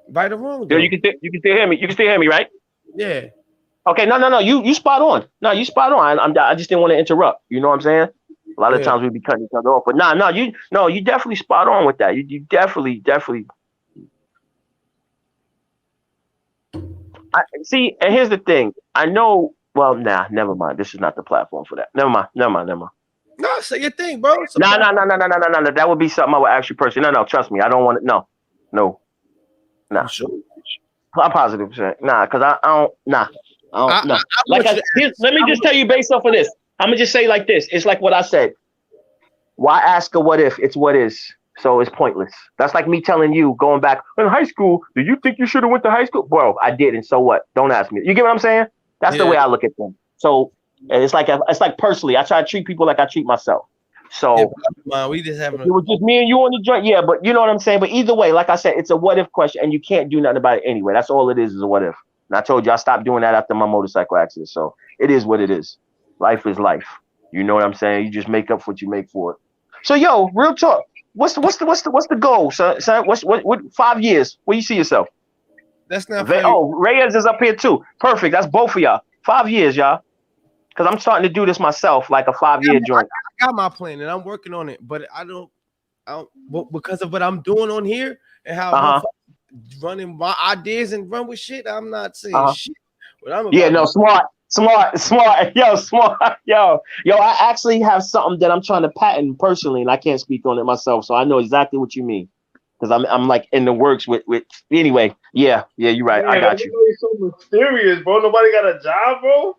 Right or wrong? Yo, you can still hear me. You can still hear me, right? Yeah. Okay. No. You spot on. No, you spot on. I just didn't want to interrupt. You know what I'm saying? A lot of times we be cutting each other off, but you definitely spot on with that. You definitely. I see, and here's the thing. I know. Well, never mind. This is not the platform for that. Never mind. No, say your thing, bro. No. That would be something I would ask you personally. No. Trust me. I don't want it. No. Sure. I'm positive. Nah, because I don't. Nah. I don't know. Let me just tell you based off of this. I'm gonna just say like this. It's like what I said. Why ask a what if? It's what is. So it's pointless. That's like me telling you going back in high school. Do you think you should have went to high school? Bro, I did, and so what? Don't ask me. You get what I'm saying? That's the way I look at them. So it's like personally, I try to treat people like I treat myself. So we just having. It was just me and you on the joint. Yeah, but you know what I'm saying. But either way, like I said, it's a what if question, and you can't do nothing about it anyway. That's all it is a what if. And I told you I stopped doing that after my motorcycle accident. So it is what it is. Life is life. You know what I'm saying? You just make up what you make for it. So yo, real talk. What's the goal, son? What 5 years? Where you see yourself? That's not. Reyes is up here too. Perfect. That's both of y'all. 5 years, y'all. Because I'm starting to do this myself, like a 5-year joint. I got my plan and I'm working on it, but I don't because of what I'm doing on here and how I'm running my ideas and run with shit. I'm not saying shit. But I'm smart. Yo, smart. Yo, I actually have something that I'm trying to patent personally, and I can't speak on it myself, so I know exactly what you mean. Because I'm like in the works with anyway. Yeah, you're right. I got you. It's so mysterious, bro. Nobody got a job, bro.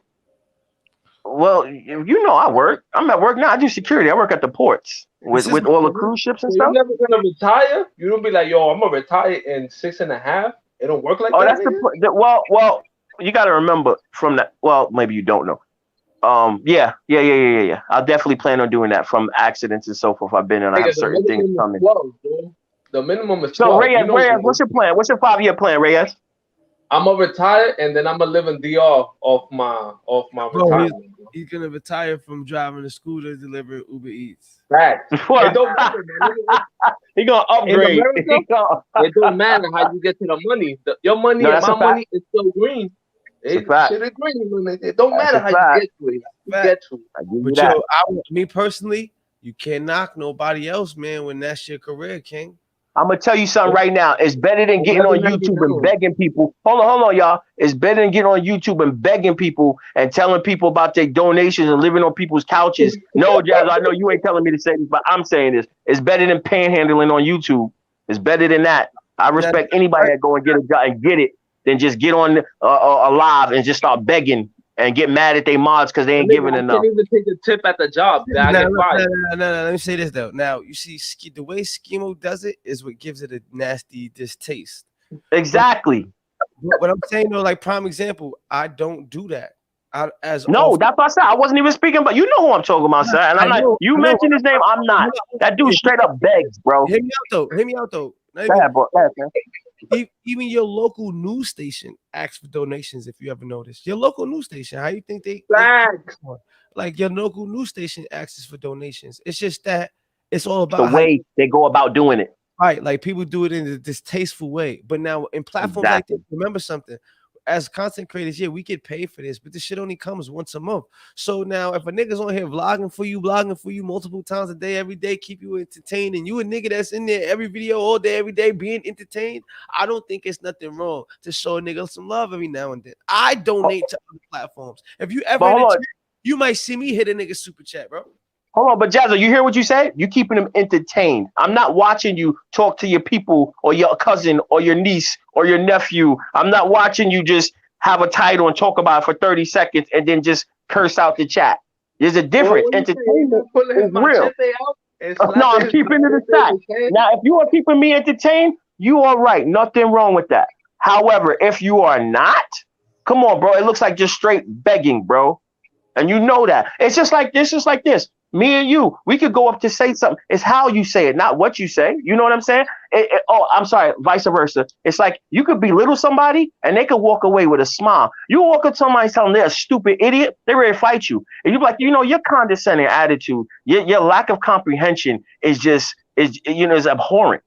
Well, you know, I'm at work now. I do security. I work at the ports with all the cruise ships and stuff. You're never gonna retire? You don't be like, yo, I'm gonna retire in 6.5. It don't work like that. That's well. You got to remember from that. Well, maybe you don't know. Yeah. I'll definitely plan on doing that from accidents and so forth. I've been and I have certain things coming. The minimum is 12. So Reyes, what's your plan? What's your 5-year plan, Reyes? I'm gonna retire and then I'm gonna live in DR off my retirement. He's gonna retire from driving a scooter, delivering Uber Eats. Facts. It don't matter, man. He gonna upgrade. America, it don't matter how you get to the money. Your money and my money is still green. Shit is green. It don't matter how you get to it. You get to it. But me personally, you can't knock nobody else, man. When that's your career, King. I'm gonna tell you something right now. It's better than getting on YouTube and begging people. Hold on, y'all. It's better than getting on YouTube and begging people and telling people about their donations and living on people's couches. No, Jazz, I know you ain't telling me to say this, but I'm saying this. It's better than panhandling on YouTube. It's better than that. I respect anybody that go and get a job and get it than just get on a live and just start begging and get mad at their mods because they ain't giving enough. I can't even take a tip at the job. No, let me say this though. Now you see the way Schemo does it is what gives it a nasty distaste. Exactly. What I'm saying though, like prime example, I don't do that. That's what I said. I wasn't even speaking, but you know who I'm talking about, sir. And I'm like, you mentioned his name. I'm not. That dude straight up begs, bro. Hear me out though. Even your local news station asks for donations. If you ever noticed, your local news station, how you think they like your local news station asks for donations? It's just that it's all about the way they go about doing it. Right, like people do it in a distasteful way. But now in platforms like this, remember something. As content creators, we get paid for this, but this shit only comes once a month. So now if a nigga's on here blogging for you multiple times a day, every day, keep you entertained, and you a nigga that's in there every video all day, every day being entertained, I don't think it's nothing wrong to show a nigga some love every now and then. I donate to other platforms. If you ever you might see me hit a nigga super chat, bro. Hold on, but Jazzo, you hear what you said? You keeping them entertained. I'm not watching you talk to your people or your cousin or your niece or your nephew. I'm not watching you just have a title and talk about it for 30 seconds and then just curse out the chat. There's a difference. Entertainment is real. No, I'm keeping it aside. Now, if you are keeping me entertained, you are right. Nothing wrong with that. However, if you are not, come on, bro. It looks like just straight begging, bro. And you know that. It's just like this, just like this. Me and you, we could go up to say something. It's how you say it, not what you say. You know what I'm saying? Oh, I'm sorry, vice versa. It's like you could belittle somebody and they could walk away with a smile. You walk up to somebody and tell them they're a stupid idiot, they're ready to fight you. And you're like, your condescending attitude, your lack of comprehension is is abhorrent.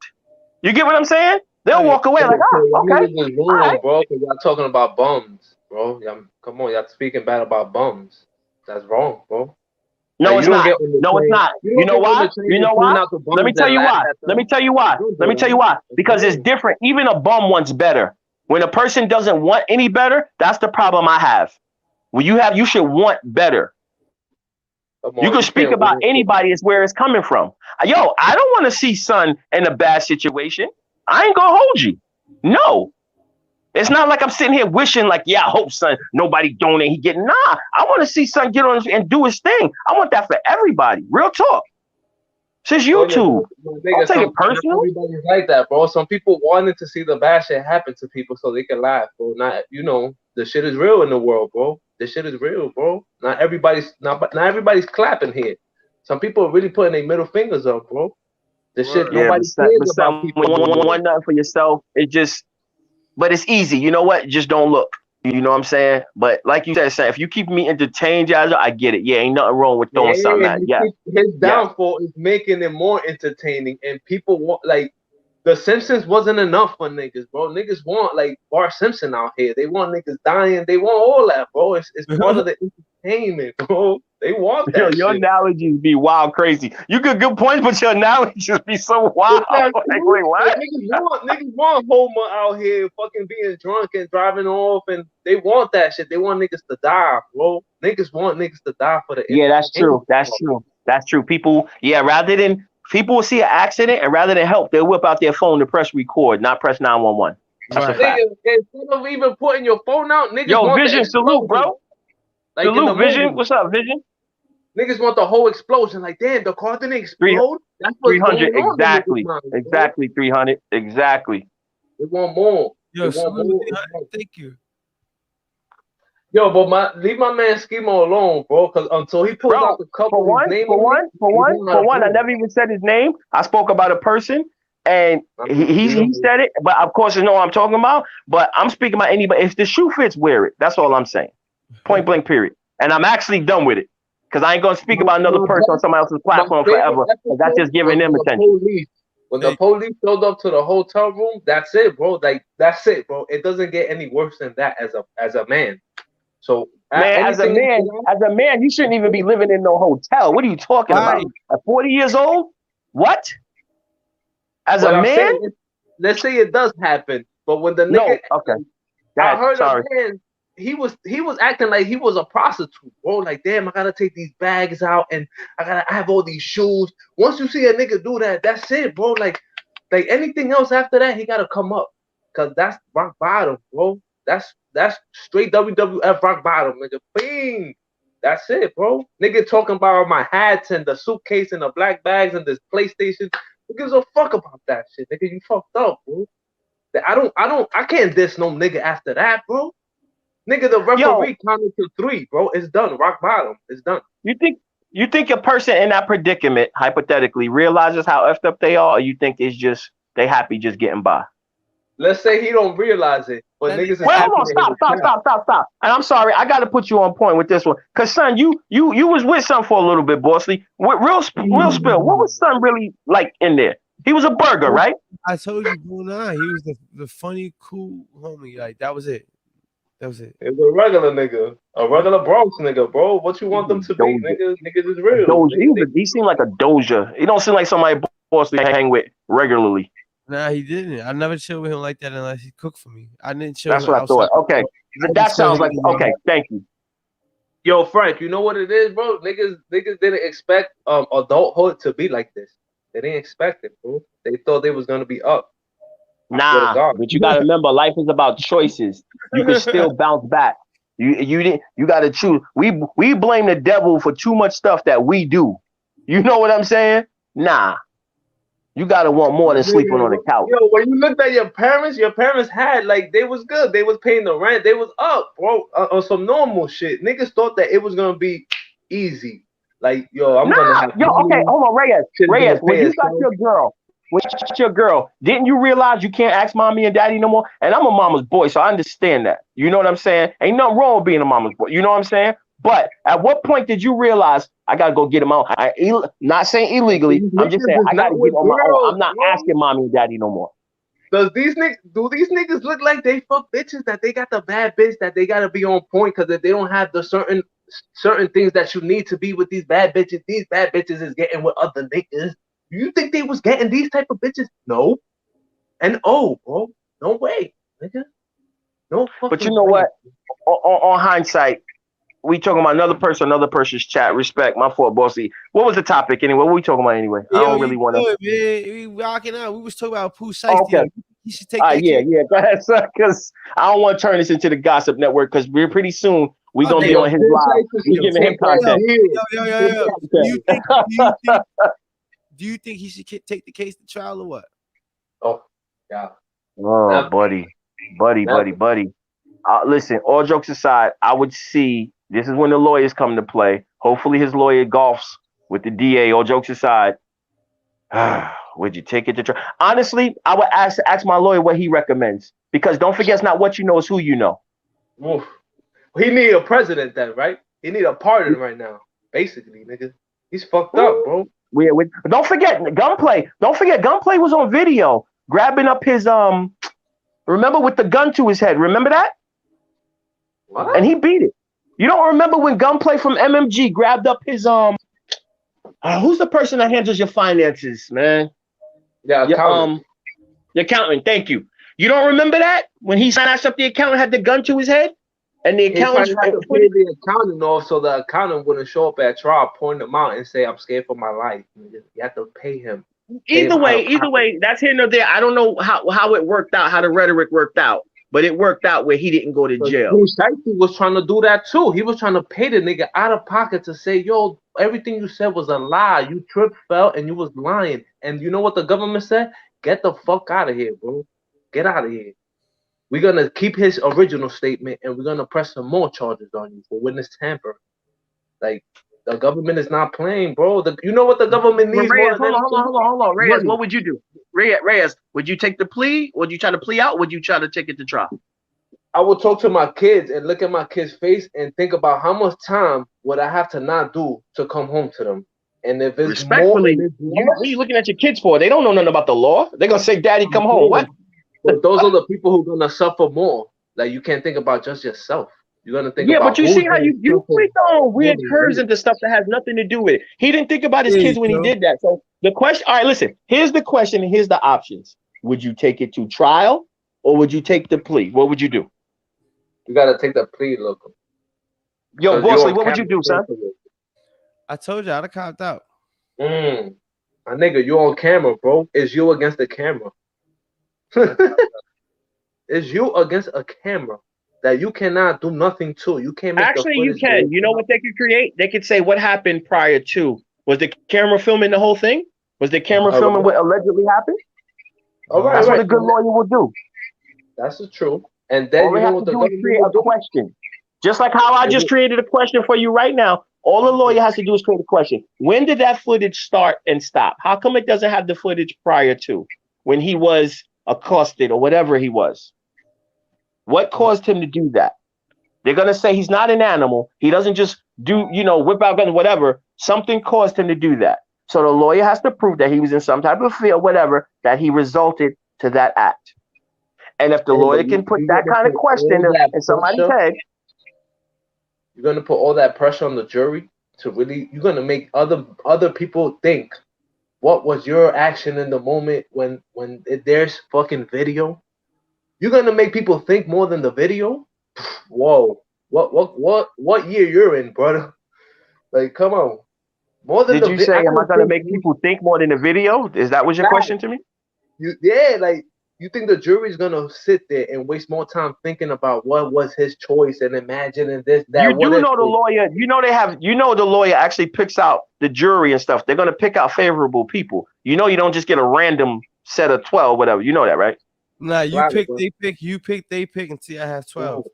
You get what I'm saying? They'll walk away like, oh, okay. Niggas is wrong, bro, because y'all talking about bums, bro. Come on, y'all speaking bad about bums. That's wrong, bro. No, it's not. No, it's not. You know why? You know why? Let me tell you why. Let me tell you why. Let me tell you why. Because it's different. Even a bum wants better. When a person doesn't want any better, that's the problem I have. When you should want better. You can speak about anybody is where it's coming from. Yo, I don't want to see son in a bad situation. I ain't gonna hold you. No. It's not like I'm sitting here wishing like, yeah, I hope son, nobody donate. He get, nah, I want to see son get on and do his thing. I want that for everybody. Real talk. Since YouTube. Don't take it personal. Everybody's like that, bro. Some people wanted to see the bad shit happen to people so they can laugh, bro. Not, the shit is real in the world, bro. The shit is real, bro. Not everybody's clapping here. Some people are really putting their middle fingers up, bro. The shit nobody cares about people. Want nothing for yourself. But it's easy. You know what? Just don't look. You know what I'm saying? But like you said, if you keep me entertained, I get it. Yeah, ain't nothing wrong with throwing something at. Yeah. His downfall is making it more entertaining, and people want The Simpsons wasn't enough for niggas, bro. Niggas want like Bart Simpson out here. They want niggas dying. They want all that, bro. It's part of the entertainment, bro. They want that. Your analogies be wild, crazy. You get good points, but your analogies be so wild. Like, wait, what? Niggas want Homer out here fucking being drunk and driving off, and they want that shit. They want niggas to die, bro. Niggas want niggas to die for the. Yeah, that's true. That's true. That's true. People, people will see an accident, and rather than help, they'll whip out their phone to press record, not press 911. That's a fact. Instead of even putting your phone out, niggas want Vision, salute, bro. Like salute, Vision. What's up, Vision? Niggas want the whole explosion. Like, damn, the car didn't explode. That's 300, exactly. Exactly, 300, exactly. They want more. Yo, salute, thank you. Yo, but leave my man Schemo alone, bro. Because until he pulls out the cup, for one, I never even said his name. I spoke about a person, and he said it. But of course, you know what I'm talking about. But I'm speaking about anybody. If the shoe fits, wear it. That's all I'm saying. Point blank, period. And I'm actually done with it because I ain't gonna speak about another person on somebody else's platform forever. That's just giving them attention. When the police showed up to the hotel room, that's it, bro. Like that's it, bro. It doesn't get any worse than that as a man. So, man, as a man, you shouldn't even be living in no hotel. What are you talking about? At 40 years old? What? As a man? Let's say it does happen, but when the nigga, I heard a man, he was acting like he was a prostitute, bro. Like, damn, I gotta take these bags out and I have all these shoes. Once you see a nigga do that, that's it, bro. Like anything else after that, he gotta come up, cause that's rock bottom, bro. That's straight WWF rock bottom, nigga. Bing. That's it, bro. Nigga talking about my hats and the suitcase and the black bags and this PlayStation. Who gives a fuck about that shit, nigga? You fucked up, bro. I can't diss no nigga after that, bro. Nigga, the referee counted to 3, bro. It's done. Rock bottom. It's done. You think a person in that predicament, hypothetically, realizes how effed up they are, or you think it's just they happy just getting by? Let's say he don't realize it, but niggas is happy. Stop. And I'm sorry, I got to put you on point with this one, cause son, you was with son for a little bit, Bossly. Real spill. What was son really like in there? He was a burger, right? I told you, bro. Nah, he was the funny, cool homie. Like that was it. It was a regular nigga, a regular Bronx nigga, bro. What you want them to be, niggas? Niggas is real. He seemed like a doja. He don't seem like somebody Bossly hang with regularly. Nah, he didn't. I never chill with him like that unless he cooked for me. I didn't chill. That's what I thought. Okay, that sounds like okay. Thank you. Yo, Frank, you know what it is, bro? Niggas didn't expect adulthood to be like this. They didn't expect it, bro. They thought they was gonna be up. Nah, but you gotta remember, life is about choices. You can still bounce back. You gotta choose. We blame the devil for too much stuff that we do. You know what I'm saying? Nah. You gotta want more than sleeping on the couch. Yo, when you looked at your parents had like they was good. They was paying the rent. They was up, bro, on some normal shit. Niggas thought that it was gonna be easy. Like, yo, I'm gonna have Okay, hold on, Reyes. shit is gonna When pay you got itself. your girl, didn't you realize you can't ask mommy and daddy no more? And I'm a mama's boy, so I understand that. You know what I'm saying? Ain't nothing wrong with being a mama's boy. You know what I'm saying? But at what point did you realize I gotta go get him out? Not saying illegally. I'm just saying I gotta get him on my own. I'm not asking mommy and daddy no more. Do these niggas look like they fuck bitches, that they got the bad bitch, that they gotta be on point because if they don't have the certain things that you need to be with these bad bitches is getting with other niggas? You think they was getting these type of bitches? No. And bro, no way, nigga. No fucking. But you know way. what? On hindsight, we talking about another person's chat. Respect, my fault, bossy. What was the topic anyway? What were we talking about anyway? I don't really want to. We rocking out. We was talking about POOH Shiesty. Okay. You should take that. Yeah. Go ahead, sir. Because I don't want to turn this into the gossip network. Because we're pretty soon we're gonna be on his live. We giving him content. Do you think he should take the case to trial or what? Oh, yeah. Oh, buddy. Listen, all jokes aside, I would see this is when the lawyers come to play. Hopefully his lawyer golfs with the DA. All jokes aside, would you take it to trial? Honestly, I would ask my lawyer what he recommends. Because don't forget, it's not what you know, it's who you know. Oof. He need a president then, right? He need a pardon right now. Basically, nigga. He's fucked up, bro. Don't forget Gunplay. Gunplay was on video grabbing up his remember with the gun to his head. Remember that? What? And he beat it. You don't remember when Gunplay from MMG grabbed up his who's the person that handles your finances, man? Yeah, accountant. Your accountant. Thank you. You don't remember that when he snatched up the accountant, had the gun to his head, and the accountant had to pay the accountant off so the accountant wouldn't show up at trial, point him out, and say, "I'm scared for my life." You have to pay him. Either way, that's here nor there. I don't know how it worked out, how the rhetoric worked out, but it worked out where he didn't go to jail. POOH Shiesty was trying to do that too. He was trying to pay the nigga out of pocket to say, "Yo, everything you said was a lie. You tripped, fell, and you was lying." And you know what the government said? Get the fuck out of here, bro. Get out of here. We're gonna keep his original statement, and we're gonna press some more charges on you for witness tampering. Like, the government is not playing, bro. You know what the government needs? Reyes, hold on. Reyes, what would you do? Reyes, would you take the plea? Would you try to plea out? Would you try to take it to trial? I would talk to my kids and look at my kids' face and think about how much time would I have to not do to come home to them. And if it's respectfully, what are you looking at your kids for? They don't know nothing about the law. They're gonna say, "Daddy, come home." What? But those are the people who are gonna suffer more. Like, you can't think about just yourself. You're gonna think about. Yeah, but you see how you throwing weird curves into stuff that has nothing to do with it. He didn't think about his kids when he did that. So the question, all right, listen. Here's the question. And here's the options. Would you take it to trial, or would you take the plea? What would you do? You gotta take the plea, look. Yo, Bosley, what would you do, son? I told you I'd have copped out. My nigga, you on camera, bro. It's you against the camera. It's you against a camera that you cannot do nothing to. You can't make actually, you can. You know what they could create? They could say what happened prior to. Was the camera filming the whole thing? Was the camera filming what allegedly happened? That's what a good lawyer will do. That's the truth. And then you know what the government create a question. Just like how I just created a question for you right now. All the lawyer has to do is create a question. When did that footage start and stop? How come it doesn't have the footage prior to when he was accosted or whatever he was? What caused him to do that? They're going to say he's not an animal. He doesn't just do, whip out guns, whatever. Something caused him to do that. So the lawyer has to prove that he was in some type of fear, whatever, that he resulted to that act. And if the lawyer can put that kind of question in somebody's head, you're going to put all that pressure on the jury to really, you're going to make other people think, what was your action in the moment when there's fucking video? You're going to make people think more than the video? Whoa. What year you're in, brother? Like, come on. More than did you say, am I going to make people think more than the video? Is that was your question to me? You think the jury's gonna sit there and waste more time thinking about what was his choice and imagining this, that? You do know the lawyer. The lawyer actually picks out the jury and stuff. They're gonna pick out favorable people. You know, you don't just get a random set of 12, whatever. You know that, right? Nah, you Right, pick, bro. they pick, you pick, they pick, and see, I have 12.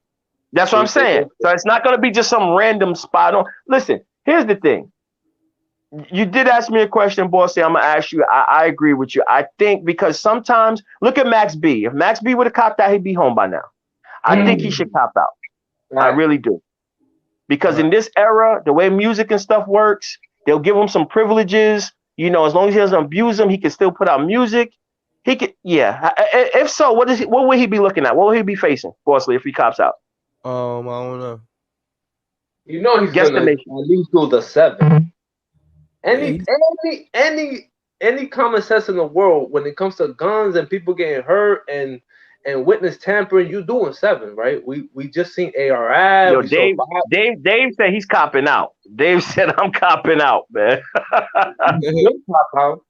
That's what I'm saying. So it's not going to be just some random spot on. Listen, here's the thing. You did ask me a question, Bossy. I'm going to ask you. I agree with you. I think because sometimes, look at Max B. If Max B would have copped out, he'd be home by now. I think he should cop out. I Right. really do. Because in this era, the way music and stuff works, they'll give him some privileges. You know, as long as he doesn't abuse them, he can still put out music. He could, yeah. If so, what would he be looking at? What will he be facing, Bosley, if he cops out? I don't know. You know he's Guess gonna the at nation. least do the 7. Yeah, Any common sense in the world when it comes to guns and people getting hurt and witness tampering, you doing 7, right? We just seen ARI. Yo, We saw Dave said he's copping out. Dave said I'm copping out, man. He'll pop out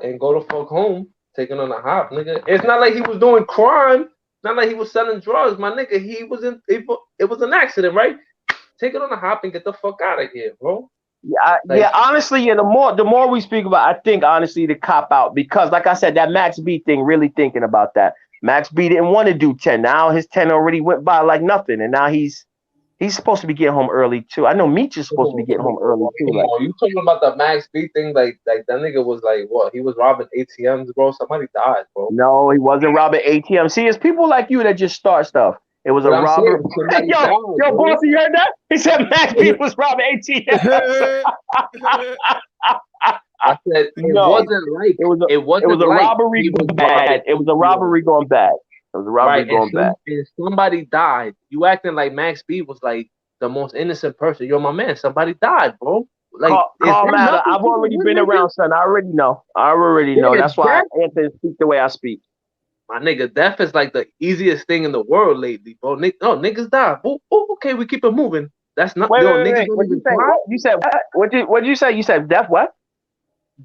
and go the fuck home, taking on a hop, nigga. It's not like he was doing crime. Not like he was selling drugs, my nigga. He was in. It was an accident, right? Take it on a hop and get the fuck out of here, bro. Yeah, honestly, the more we speak about, I think honestly the cop out, because like I said, that Max B thing, really thinking about that. Max B didn't want to do 10. Now his 10 already went by like nothing, and now he's supposed to be getting home early too. I know Meech is supposed to be getting home early too. Come on, you talking about the Max B thing? Like that nigga was like what? He was robbing ATMs, bro. Somebody died, bro. No, he wasn't robbing ATM. See, it's people like you that just start stuff. It was a robber. Yo, boss, you heard that? He said Max B was robbing ATM. I said it wasn't like it was a robbery going bad. It was a robbery going bad. It was a robbery going bad. And somebody died. You acting like Max B was like the most innocent person. Yo, my man, somebody died, bro. Like, call matter. I've already been around, son. I already know. That's why I answer and speak the way I speak. My nigga, death is like the easiest thing in the world lately, bro. Niggas die. Oh, okay, we keep it moving. That's not. Wait. What you said? What did you say? You said death? What?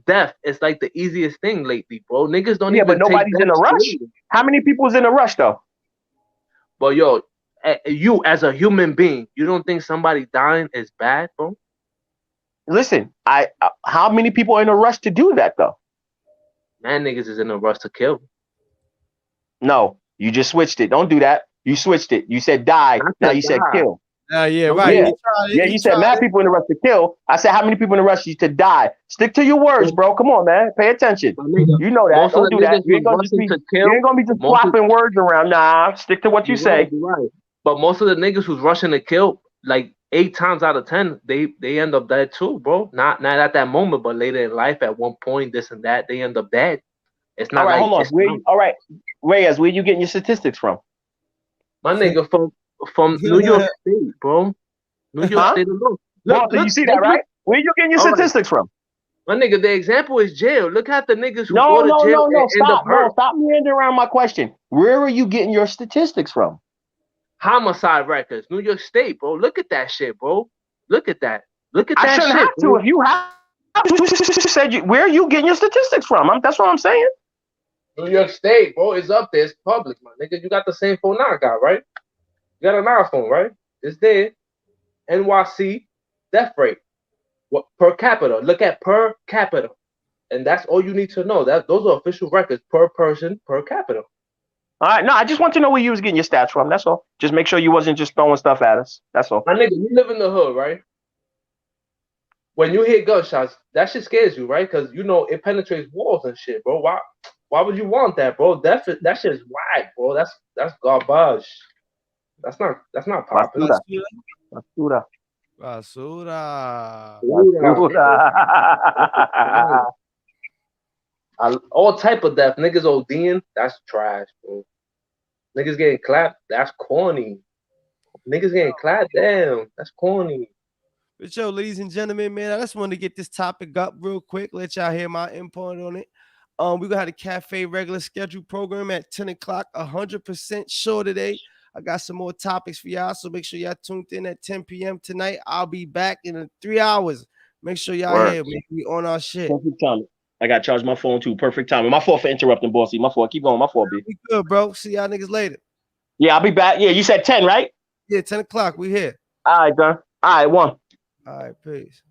Death is like the easiest thing lately, bro. Niggas don't even. Yeah, but nobody's in a rush. How many people's in a rush though? But yo, you as a human being, you don't think somebody dying is bad, bro? Listen, how many people are in a rush to do that though? Man, niggas is in a rush to kill. No, you just switched it. Don't do that. You switched it. You said die. Now you said kill. Yeah, right. You said mad people in the rush to kill. I said how many people in the rush to die? Stick to your words, bro. Come on, man. Pay attention. You know that. Don't do that. You ain't gonna be just swapping words around. Nah, stick to what you say. Right. But most of the niggas who's rushing to kill, like 8 times out of 10, they end up dead too, bro. Not at that moment, but later in life, at one point, this and that, they end up dead. It's not. All right, hold on. All right, Reyes, where you getting your statistics from? My nigga from New York State, bro. New York State alone. Look, you see that, right? Where you getting your statistics from? My nigga, the example is jail. Look at the niggas who go to jail. No, stop meandering around my question. Where are you getting your statistics from? Homicide records, New York State, bro. Look at that shit, bro. Look at that. Look at that shit. I shouldn't have to. If you have said where are you getting your statistics from? That's what I'm saying. New York State, bro, is up there. It's public, my nigga. You got the same phone I got, right? You got an iPhone, right? It's there. NYC death rate. What per capita? Look at per capita, and that's all you need to know. Those are official records per person per capita. All right, no, I just want to know where you was getting your stats from. That's all. Just make sure you wasn't just throwing stuff at us. That's all. My nigga, you live in the hood, right? When you hear gunshots, that shit scares you, right? Because you know it penetrates walls and shit, bro. Why would you want that, bro? That shit is whack, bro. That's garbage. That's not popular. Basura. All type of death. Niggas ODing, that's trash, bro. Niggas getting clapped, that's corny. Niggas getting clapped down, that's corny. But yo, ladies and gentlemen, man, I just wanted to get this topic up real quick. Let y'all hear my input on it. We're gonna have the cafe regular schedule program at 10 o'clock, 100% sure today. I got some more topics for y'all, so make sure y'all tuned in at 10 p.m. tonight. I'll be back in 3 hours. Make sure y'all here. We on our shit. Perfect timing. I got to charge my phone too. Perfect timing. My fault for interrupting, bossy. My fault. Keep going. My fault, B. We good, bro. See y'all niggas later. Yeah, I'll be back. Yeah, you said 10, right? Yeah, 10 o'clock. We here. All right, done. All right, 1. All right, peace.